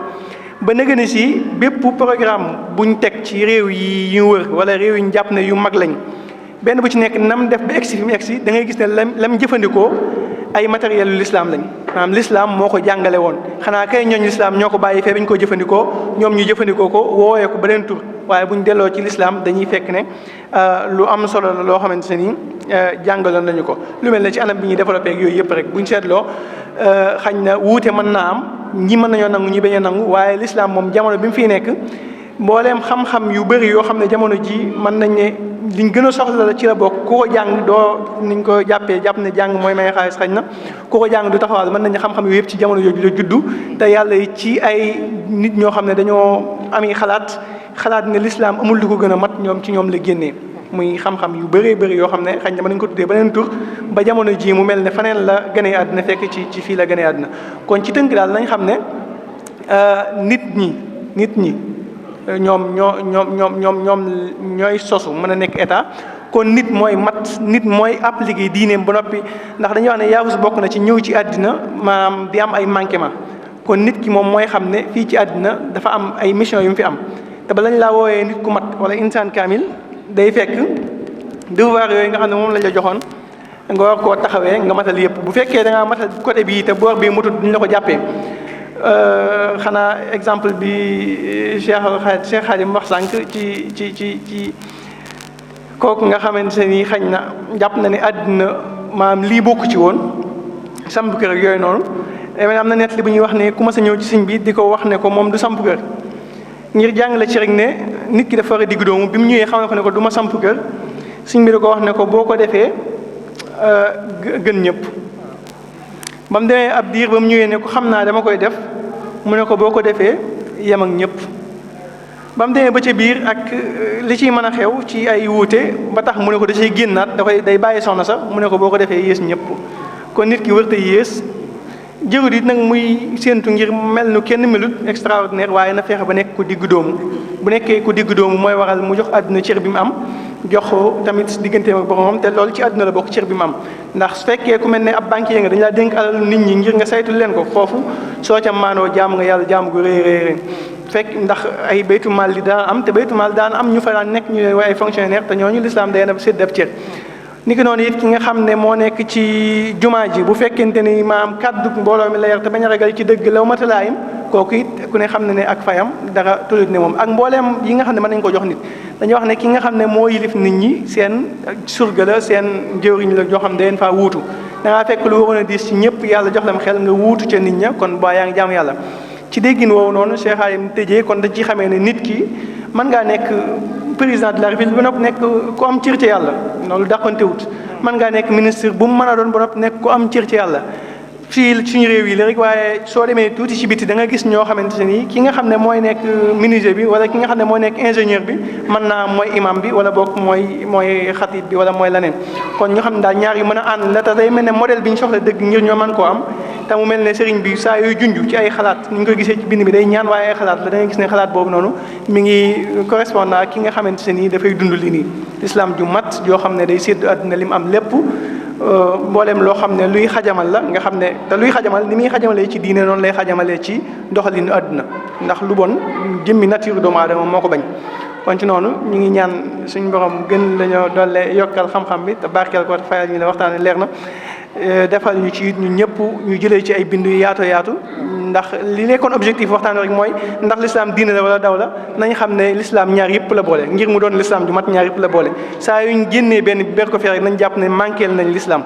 ba nëgë ni si bépp programme buñ teg ci réew yi ñu wër wala réew yi ñu jàpp ne yu mag lañ benn bu ci nekk nam def ba egsi fi mu egsi da ngay gis ne lam jëfandikoo ay matériel yu l'islam lañ maanaam l'islam moo ko jàngale woon xanaa kay ñooñ l'islam ñoo ko bàyyi fee bañ ko jëfandikoo ñoom ñu jëfandikoo ko woowee ko beneen tur waaye buñ delloo ci l'islam dañuy fekk ne lu am solo la loo xamante ni jàngaloon nañu ko lu mel ne ci anam bi ñuy développé ak yooyu yëpp rek buñ seetloo xañ na wuute mën naa am ñi mën nañoo nangu ñi bañ a nangu waaye l'islam moom jamono bi mu fiy nekk mbooleem xam-xam yu bëri yoo xam ne jamono ji mën nañ ne liñ gën a soxla la ci la bokk ku ko jàng doo niñ ko jàpp ne jàng mooy may xaalis xañ na ku ko jàng du taxawal mën nañ ne xam-xam yooyu yëpp ci jamono jooju la juddu te yàlla ci ay nit ñoo xam ne dañoo ami xalaat ne l'islam amul lu ko gën a mat ñoom ci ñoom la génnee muy xam-xam yu bëree bëri yoo xam ne xañ na mën nañ ko tuddee beneen tur ba jamono ji mu mel ne faneen la gënee àddina fekk ci fii la gënee àddina kon ci tënk daal nañ xam ne nit ñi ñoom ñooy sosu mën a nekk état kon nit mooy mat nit mooy appliquer diineem ba noppi ndax dañuy wax ne yaafus bokk na ci ñëw ci àddina maanaam di am ay manquement kon nit ki moom mooy xam ne fii ci àddina dafa am ay mission yu mu fi am te ba lañ laa woowee nit ku mat wala insaan kaamil day fekk devoir yooyu nga xam ne moom lañ la joxoon nga war koo taxawee nga matal yëpp bu fekkee da ngaa matal côté bii te boor bii mutut duñ la ko jàppee xanaa exemple bi Cheikh Khadim wax sànq ci kooku nga xamante ni xañ na jàpp na ne àddina maam lii bokku ci woon samp kër yooyu noonu am na nett li bu ñuy wax ne ku ma sa ñëw ci sëñ bi di ko wax ne ko moom du samp kër ngir jàngale ci rek ne nit ki dafa war a digg doomu bi mu ñëwee xam ne ko du ma samp kër sëñ bi da ko wax ne ko boo ko defee gën ñëpp ba mu demee ab diir ba mu ñëwee ne ko xam naa dama koy def mu ne ko boo ko defee yem ak ñëpp ba mu demee ba ca biir ak li ciy mën a xew ci ay wuute ba tax mu ne ko da ciy génnaat day bàyyi soxna sax mu ne ko boo ko defee yées ñëpp kon nit ki wërta yées jërut it nag muy séentu ngir mel nu kenn melut extraordinaire waaye na feexe ba nekk ku digg doomu bu nekkee ku digg doomu mooy waral mu jox àdduna cër bi mu am jox tamit digganteem ak boromam te loolu ci àdduna la bokk cër bi mu am ndax su fekkee ku mel ne ab banquier nga dañu laa dénk alal nit ñi ngir nga saytul leen ko foofu soo ca maanoo jaamu nga yàlla jaamu gu rëy fekk ndax ay baytu maal li daan am te baytu maal daan am ñu fa daan nekk ñu leen waaye ay fonctionnaire te ñooñu l'islam day na sédd ab cër ni ki noonu it ki nga xam ne moo nekk ci jumaa ji bu fekkente ni maam kàddu mbooloo mi la yar te bañ a ragal ci dëgg law matalaayim kooku it ku ne xam ne ak fayam dara tulut ne moom ak mbooleem yi nga xam ne mën nañ ko jox nit dañuy wax ne ki nga xam ne moo yilif nit ñi seen surga la seen jëwriñ la joo xam ne da leen faa wuutu da ngaa fekk lu waroon a diis ci ñëpp yàlla jox lam xel nga wuutu ca nit ña kon boo yaa ngi jaamu yàlla ci déggin woowu noonu Cheikh Ayim tëjee kon dañ ci xamee ne nit ki mën ngaa nekk président de la République ba noppi nekk ku am cër ci yàlla loolu dàqante wut mën ngaa nekk ministre bu mu mën a doon ba noppi nekk ku am cër ci yàlla fii suñu réew yi la rek waaye soo demee tuuti ci biti da nga gis ñoo xamante ni ki nga xam ne mooy nekk menuisier bi wala ki nga xam ne mooy nekk ingénieur bi mën naa mooy imam bi wala boog mooy xatib bi wala mooy leneen kon ñu xam ne daal ñaar yu mën a ànd la te day mel ne modèle bi ñu soxla dëgg ngir ñoo mën koo am te mu mel ne sëriñ bi saa yooyu junj ci ay xalaat ni ñu koy gisee ci bind bi day ñaan waaye ay xalaat la da ngay gis ne xalaat boobu noonu mi ngi correspondant ak ki nga xamante ne nii dafay dund li nii islam ju mat joo xam ne day séddu àdduna li mu am lépp mboolem loo xam ne luy xajamal la nga xam ne te luy xajamal ni muy xajamalee ci diine noonu lay xajamalee ci doxalinu àdduna ndax lu bon jëmmi nature doomu aadama moo ko bañ kon ci noonu ñu ngi ñaan suñu borom gën lañoo doole yokkal xam-xam bi te barkeel ko te fayal ñu la waxtaane leer na defal ñu ci ñun ñëpp ñu jëlee ci ay bind yu yaatu ndax li nekkoon objectif waxtaan rek mooy ndax l'islam diine la wala daw la nañ xam ne l'islam ñaar yëpp la boole ngir mu doon l'islam ju mat ñaar yëpp la boole saa yuñ génnee benn ber ko fee rek nañ jàpp ne manqueel nañ l'islam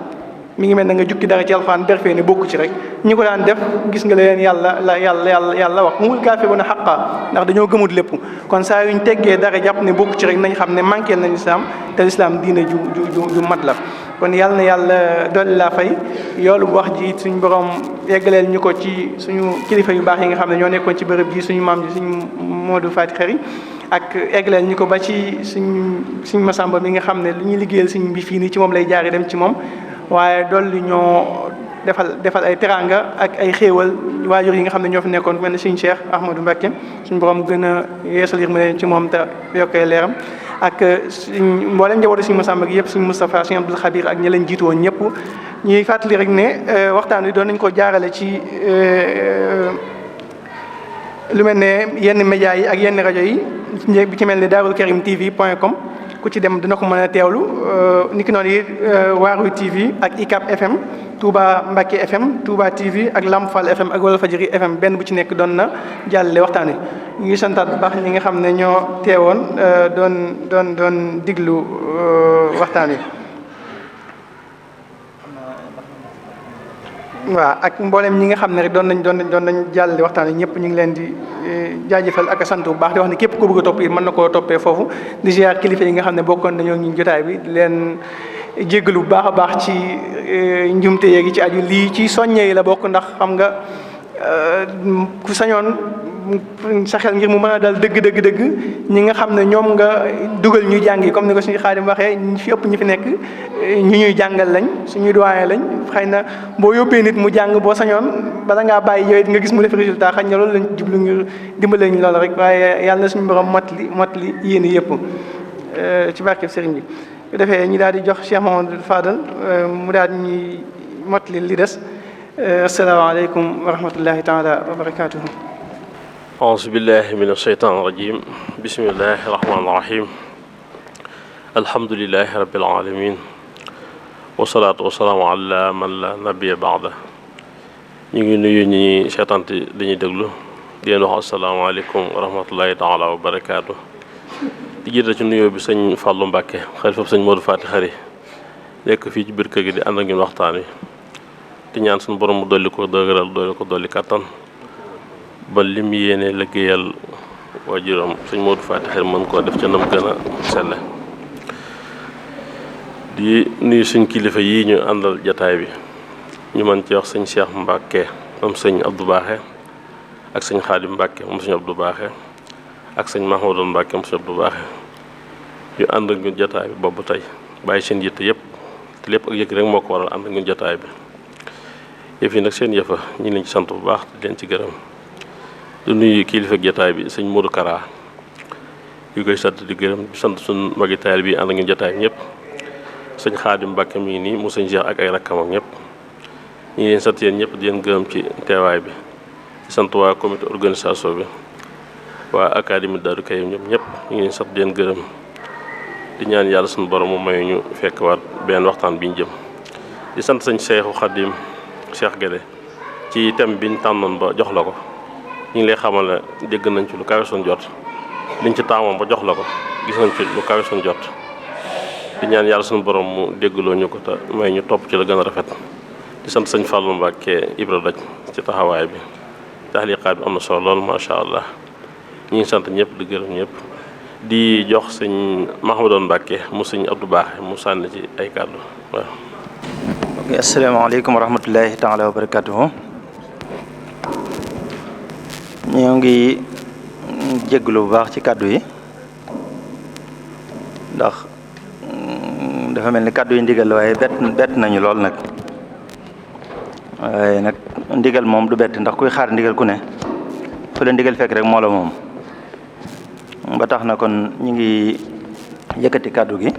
mi ngi mel na nga jukki dara ci alxuraan ber fee ne bokku ci rek ñi ko daan def gis nga leen yàlla wax humul kaafiruuna haqqan ndax dañoo gëmut lépp kon saa yuñ teggee dara jàpp ne bokku ci rek nañ xam ne manqueel nañ l'islam te l'islam diine ju mat la kon yàlla na yàlla dolli laa fay yoolu wax ji suñu borom yeggaleel ñu ko ci suñu kilifa yu baax yi nga xam ne ñoo nekkoon ci bërëb ji suñu maam ji suñu Modou Fati Xari ak eggaleel ñu ko ba ci suñu Masamba mi nga xam ne lu ñuy liggéeyal suñu bi fii nii ci moom lay jaare dem ci moom waaye dolli ñoo defal ay teranga ak ay xéewal waajur yi nga xam ne ñoo fi nekkoon mel ne suñu Cheikh Ahmadou Mbacké suñu borom gën a yeesal yërmande ci moom te yokkee leeram ak mboolem njabootu suñu Masamba gi yëpp suñu Moustapha suñu Abdoul Khabir ak ñi leen jiitu woon ñëpp ñuy fàttali rek ne waxtaan wi doon nañ ko jaarale ci lu mel ne yenn médias yi ak yenn rajo yi bi ci mel ne daarulkarimtv.com ku ci dem dina ko mën a teewlu niki noonu yi Waarwi TV ak ICAP FM Touba Mbacké FM Touba TV ak Lamfal FM ak Walfadjri FM benn bu ci nekk doon na jàllale waxtaan wi ñu ngi santaat bu baax ñi nga xam ne ñoo teewoon doon diglu waxtaan wi. waaw ak mboolem ñi nga xam ne rek doon nañ jàllale waxtaan wi ñëpp ñu ngi leen di jaajëfal ak sant bu baax di wax ne képp ko bëgg a topp it mën na koo toppee foofu di ziar kilifa yi nga xam ne bokkoon dañoo ñu jotaay bi di leen jéggalu bu baax a baax ci njumte yeegi ci aju lii ci soññee yi la bokk ndax xam nga ku sañoon sa xel ngir mu mën a dal dëgg ñi nga xam ne ñoom nga dugal ñuy jàngi comme ni ko suñu Xaadim waxee ñi fi ëpp ñi fi nekk ñu ñuy jàngal lañ suñuy doyen lañ xëy na boo yóbbee nit mu jàng boo sañoon bala ngaa bàyyi yooyu nga gis mu def résultat xëy na loolu lañ jublu ngir dimbale ñu loolu rek waaye yàlla na suñu borom motli yéen yëpp ci barkeb sëriñ bi. bu defee ñu daal di jox Cheikh Mahamadou Fadal mu daal di ñuy motli li des asalaamaaleykum wa rahmatullahi taala wa barakaatuhu. auzu billahi min asheytaan irajim bismillahi irahmaan irahim alhamdulilahi rabbil alamin wasalaatu wasalaamu ala man la nabiya baada ñu ngi nuyu ñi seetaante dañuy déglu di leen wax asalaamaaleykum wa rahmatullahi taala wa barakaatu di jiital ci nuyoo bi sëñ Fallou Mbacké xalifa sëñ Modou Fati Xari nekk fii ci biir kër gi di ànd ak ñun waxtaan wi di ñaan suñu borom mu dolli ko dëgëral dolli kattan ba lim yéene liggéeyal waajuram sëñ Modou Fati Xari mën koo def ca nam gën a selle di nuyu suñ kilifa yi ñu àndal jataay bi ñu mën ci wax sëñ Cheikh Mbacké moom sëñ Abdou Baaxe ak sëñ Xaadim Mbacké moom sëñ Abdou Baaxe ak sëñ Mahmoudou Mbacké moom sëñ Abdou Baaxe ñu ànd ak ñun jataay bi boobu tey bàyyi seen yitte yëpp te lépp ak yëg rek moo ko waral ànd ak ñun jataay bi yëf yi nag seen yëfa ñu ngi leen ci sant bu baax di leen ci gërëm di nuyu kilifa jataay bi sëñ Modou Kara yu koy sant di gërëm di sant suñ magi taal bi ànd ak ñun jataay bi ñëpp sëñ Xaadim Mbacké mi ngi nii mu sëñ Cheikh ak ay rakkamam ñëpp ñu ngi leen sant yéen ñëpp di leen gërëm ci teewaay bi di sant waa comité organisation bi waa académie Daaru Karim ñoom ñëpp ñu ngi leen sant di leen gërëm di ñaan yàlla suñu borom mu may ñu fekk waat benn waxtaan bi ñu jëm di sant sëñ Cheikhu Xaadim Cheikh Guédé ci thème bi ñu tànnoon ba jox la ko ñu ngi lay xamal ne dégg nañ ci lu kawe suñ jot liñ ci taamoon ba jox la ko gis nañ ci lu kawe suñ jot di ñaan yàlla suñu borom mu déggloo ñu ko te may ñu topp ci la gën a rafet di sant sëñ Fallou Mbacké Ibra Daj ci taxawaay bi taxliqaat bi am na solo lool macha allah ñu ngi sant ñëpp di gërëm ñëpp di jox sëñ Mahmoudou Mbacké mu sëñ Abdou Baaxe mu sànni ci ay kàddu waaw. asalaamaaleykum wa rahmatullahi taala wa barakatuhu. ñoo ngi jégalu bu baax ci kàddu yi ndax dafa mel ni kàddu yi ndigal la waaye bett nañu lool nag waaye nag ndigal moom du bett ndax kuy xaar ndigal ku ne fu la ndigal fekk rek moo la moom ba tax na kon ñu ngi yëkkati kàddu gi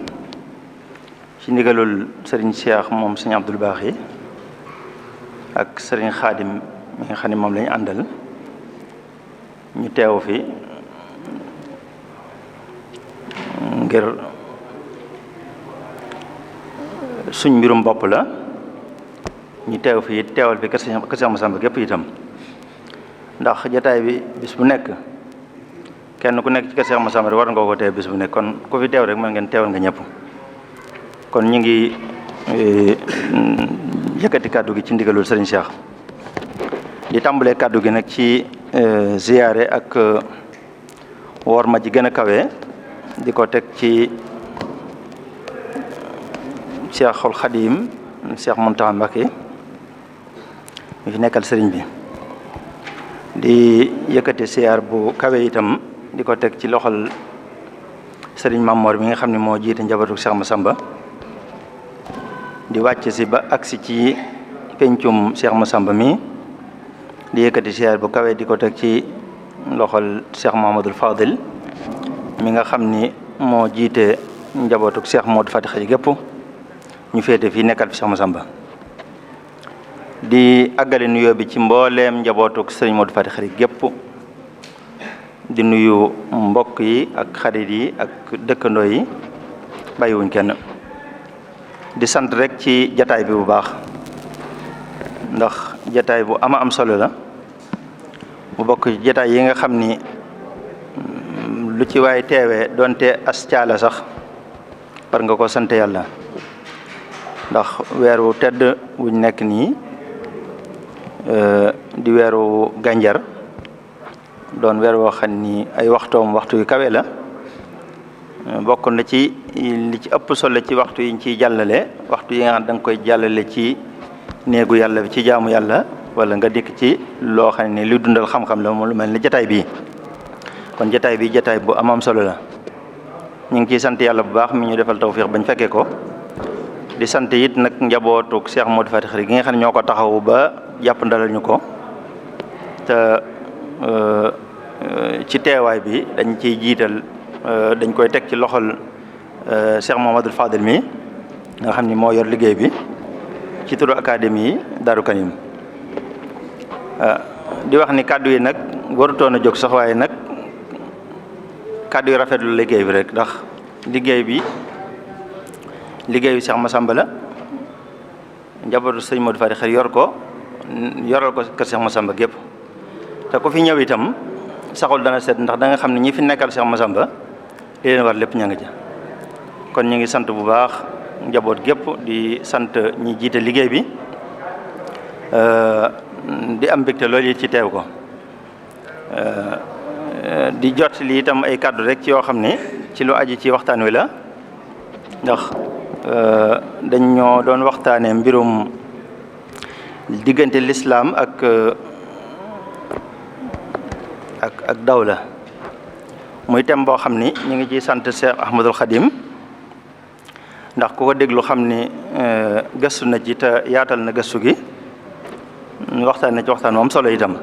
ci ndigalul sëriñ Cheikh moom sëriñ Abdul Baaxi ak sëriñ Xaadim mi nga xam ne moom lañu àndal ñu teew fi ngir suñ mbirum bopp la ñu teew fi teewal fi kër Cheikh Massamba gépp itam ndax jataay bi bis bu nekk kenn ku nekk ci kër Cheikh Massamba rek war nga ko teew bis bu nekk kon ku fi teew rek mën ngeen teewal nga ñëpp kon ñu ngi yëkkati kàddu gi ci ndigalul sëriñ Cheikh di tàmbalee kàddu gi nag ci ziyaare ak woor ma ji gën a kawe di ko teg ci Cheikhul Khadim Cheikh Mountakha Mbacké mi fi nekkal sëriñ bi di yëkkati ziyaar bu kawe itam di ko teg ci loxol sëriñ Mamor mi nga xam ne moo jiite njabootu Cheikh Massamba di wàcc si ba agsi ci pencum Cheikh Massamba mi di yëkkati ziyaar bu kawe di ko teg ci loxol Cheikh Mouhamadoul Fadil mi nga xam ni moo jiite njabootu Cheikh Modou Fati Xari gépp ñu féete fii nekkal fi Cheikh Massamba di àggale nuyoo bi ci mbooleem njabootu sëriñ Modou Fati Xari gépp di nuyu mbokk yi ak xarit yi ak dëkkandoo yi bàyyiwuñ kenn di sant rek ci jataay bi bu baax ndax jataay bu am solo la mu bokk ci jataay yi nga xam ni lu ci waay teewee doonte as caala sax war nga ko sant yàlla ndax weeru tedd wuñ nekk nii di weeru gànjar doon weer woo xam ni ay waxtu yu kawe la bokk na ci li ci ëpp solo ci waxtu yi ñu ciy jàllale waxtu yi nga xam da nga koy jàllale ci néegu yàlla bi ci jaamu yàlla wala nga dikk ci loo xam ne luy dundal xam-xam la moom lu mel ni jataay bii kon jataay bi jataay bu am solo la ñu ngi ciy sant yàlla bu baax mi ñu defal tawfiix bañ fekkee ko di sant it nag njabootu Cheikh Modou Fati Xari gi nga xam ne ñoo ko taxawu ba jàpp ndalal ñu ko te ci teewaay bi dañ ciy jiital dañ koy teg ci loxol Cheikh Mouhamadoul Fadil mi nga xam ni moo yor liggéey bi ci turu académie Daaru Karim di wax ni kàddu yi nag warutoon a jóg sax waaye nag kàddu yi rafetlu liggéey bi rek ndax liggéeyu Cheikh Massamba la njabootu sëñ Modou Fati Xari yoral ko kër Cheikh Massamba gépp te ku fi ñëw itam saxul dana seet ndax da nga xam ne ñi fi nekkal Cheikh Massamba li leen war lépp ña nga ca kon ñu ngi sant bu baax njaboot gépp di sant ñi jiite liggéey bi di am mbégte loolu it ci teew ko di jot li itam ay kàddu rek ci yoo xam ne ci lu aji ci waxtaan wi la ndax dañ ñoo doon waxtaanee mbirum diggante lislaam ak dawla muy thème boo xam ni ñu ngi ciy sant Cheikh Ahmadul Khadim ndax ku ko déglu xam ni gëstu na ci te yaatal na gëstu gi waxtaan na ci waxtaan moom solo itam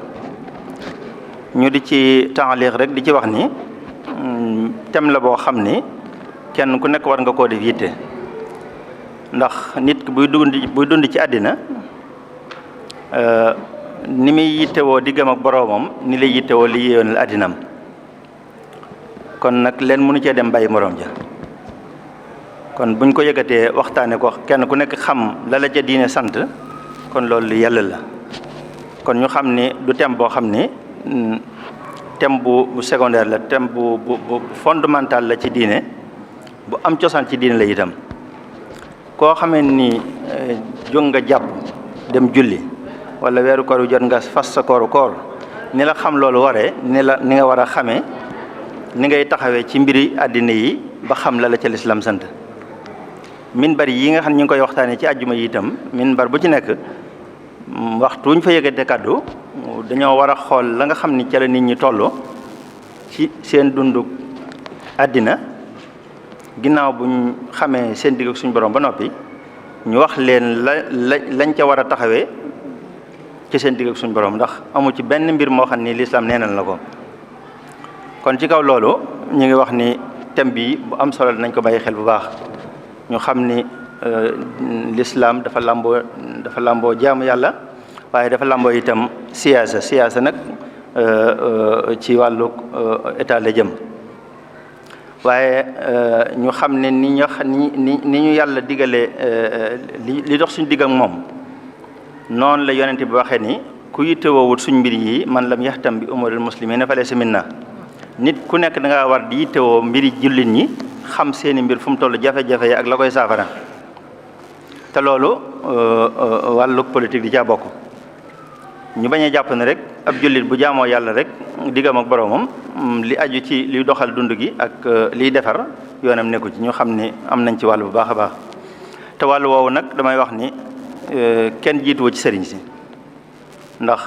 ñu di ci taaliix rek di ci wax ni thème la boo xam ni kenn ku nekk war nga koo def yitte ndax nit buy dund ci àddina ni muy yittewoo diggam ak boroomam ni lay yittewoo li yéwénal àddinam kon nag leen mënu cee dem bàyyi moroom ja kon buñ ko yëgatee waxtaane ko kenn ku nekk xam la la ca diine sant kon loolu lu yàlla la kon ñu xam ni du thème boo xam ni thème bu secondaire la thème bu fondamental la ci diine bu am cosaan ci diine la itam koo xamee ni jóg nga jàpp dem julli wala weeru koor yu jot nga fas sa kooru koor ni la xam loolu waree ni nga war a xamee ni ngay taxawee ci mbiri àddina yi ba xam la ca lislaam sant minbar yi nga xam ne ñu ngi koy waxtaanee ci àjjuma yi itam minbar bu ci nekk waxtu ñu fa yëgate kàddu dañoo war a xool la nga xam ni ca la nit ñi toll ci seen dundu àddina ginnaaw buñ xamee seen digg ak suñu borom ba noppi ñu wax leen lañ ca war a taxawee ci seen digg ak suñu borom ndax amu ci benn mbir moo xam ni lislaam neenal na ko. kon ci kaw loolu ñu ngi wax ni thème bi bu am solo nañ ko bàyyi xel bu baax ñu xam ni lislaam dafa làmboo jaamu yàlla waaye dafa làmboo itam siyaasa nag ci wàllu état la jëm waaye ñu xam ne ni ñu yàlla digalee li dox suñu digg ak moom noonu la yonent bi waxee ni ku yittewoowut suñ mbir yi man lam yaxtam bi umuril muslimina fa laysa minna nit ku nekk da ngaa war di yittewoo mbiri jullit ñi xam seeni mbir fu mu toll jafe-jafe yi ak la koy saafara te loolu wàllu politique di caa bokk ñu bañ a jàpp ne rek ab jullit bu jaamoo yàlla rek diggam ak boroomam li aju ci liy doxal dund gi ak liy defar yoonam nekku ci ñu xam ni am nañ ci wàll bu baax a baax te wàllu woowu nag damay wax ni kenn jiituwu ci sëriñ si ndax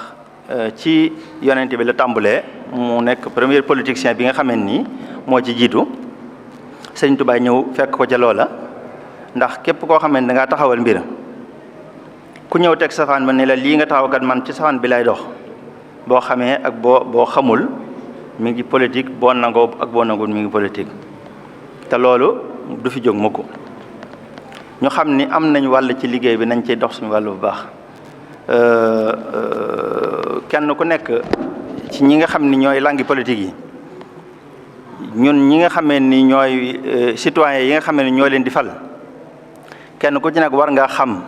ci yonent bi la tàmbulee mu nekk premier politicien bi nga xamee nii moo ci jiitu sëriñ Tuubaa ñëw fekk ko ca loola ndax képp koo xamee ne da ngaa taxawal mbir ku ñëw teg safaan ba ne la lii nga taxaw kat man ci safaan bi lay dox boo xamee ak boo xamul mi ngi politique boo nangoo ak boo nangul mi ngi politique te loolu du fi jóg mukk ñu xam ni am nañ wàll ci liggéey bi nañ cey dox suñu wàll bu baax kenn ku nekk ci ñi nga xam ni ñooy langi politique yi ñun ñi nga xamee ni ñooy citoyens yi nga xamee ni ñoo leen di fal kenn ku ci nekk war nga xam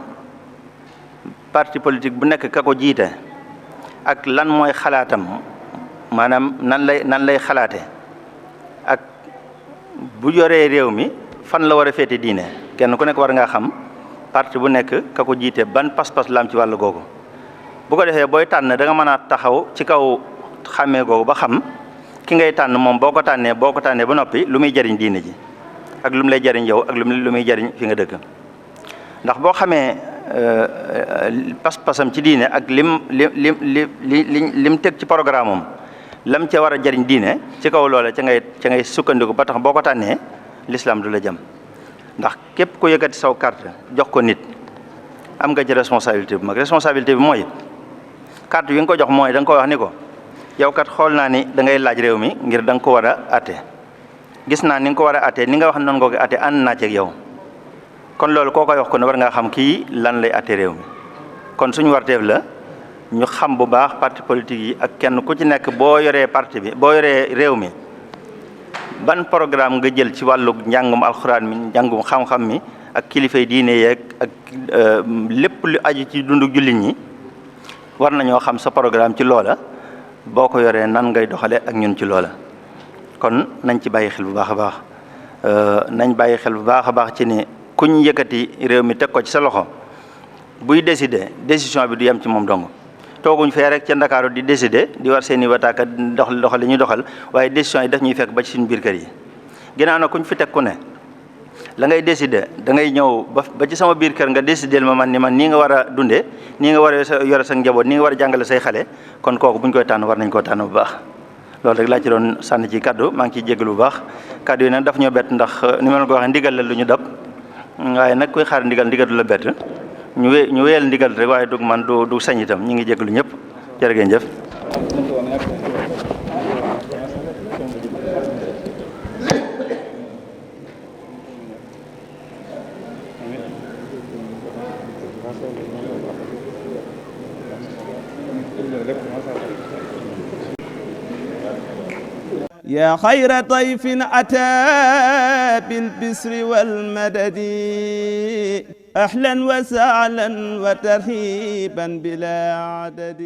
parti politique bu nekk ka ko jiite ak lan mooy xalaatam maanaam nan lay xalaate ak bu yoree réew mi fan la war a féete diine kenn ku nekk war ngaa xam parti bu nekk ka ko jiite ban pas-pas la am ci wàllu googu bu ko defee booy tànn da nga mën a taxaw ci kaw xàmmee googu ba xam ki ngay tànn moom boo ko tànnee ba noppi lu muy jariñ diine ji ak lu mu lay jariñ yow ak lu muy jariñ fi nga dëkk ndax boo xamee pas-pasam ci diine ak lim teg ci programme am lam ca war a jariñ diine ci kaw loola ca ngay sukkandiku ba tax boo ko tànnee l'islam du la jëm ndax képp ku yëkkati saw carte jox ko nit am nga ci responsabilité bu mag responsabilité bi mooy carte yi nga ko jox mooy da nga ko wax ni ko yow kat xool naa ni da ngay laaj réew mi ngir da nga ko war a atte gis naa ni nga ko war a atte ni nga wax noonu nga ko atte ànd naa ci ak yow kon loolu koo koy wax ko ne war ngaa xam kii lan lay atte réew mi kon suñu warteef la ñu xam bu baax parti politique yi ak kenn ku ci nekk boo yoree parti bi boo yoree réew mi ban programme nga jël ci wàllu njàngum alxuraan mi njàngum xam-xam mi ak kilifay diine yeeg ak lépp lu aju ci dundu jullit ñi war nañoo xam sa programme ci loola boo ko yoree nan ngay doxale ak ñun ci loola kon nañ ci bàyyi xel bu baax a baax nañ bàyyi xel bu baax a baax ci ne kuñ yëkkati réew mi teg ko ci sa loxo buy décider décision bi du yem ci moom dong tooguñ fee rek ca Ndakaaru di décider di war seen i wataaka doxal li ñuy doxal waaye décision yi daf ñuy fekk ba ci suñu biir kër yi ginnaaw na kuñ fi teg ku ne la ngay décider da ngay ñëw ba ci sama biir kër nga décider ma man nii nga war a dundee nii nga war a yore sa njaboot nii nga war a jàngale say xale kon kooku buñ koy tànn war nañ koo tànn bu baax loolu rek laa ci doon sànni ci kaddu maa ngi ciy jégalu bu baax kaddu yi nag daf ñoo bett ndax ni ma la ko waxee ndigal la lu ñu dab waaye nag kuy xaar ndigal du la bett ñu wéyal ndigal rek waaye dug man du sañ itam ñu ngi jégalu ñëpp jërë ngeen jëf. يا خير ضيف أتى بالبسر والمدد أهلا وسهلا وترحيبا بلا عدد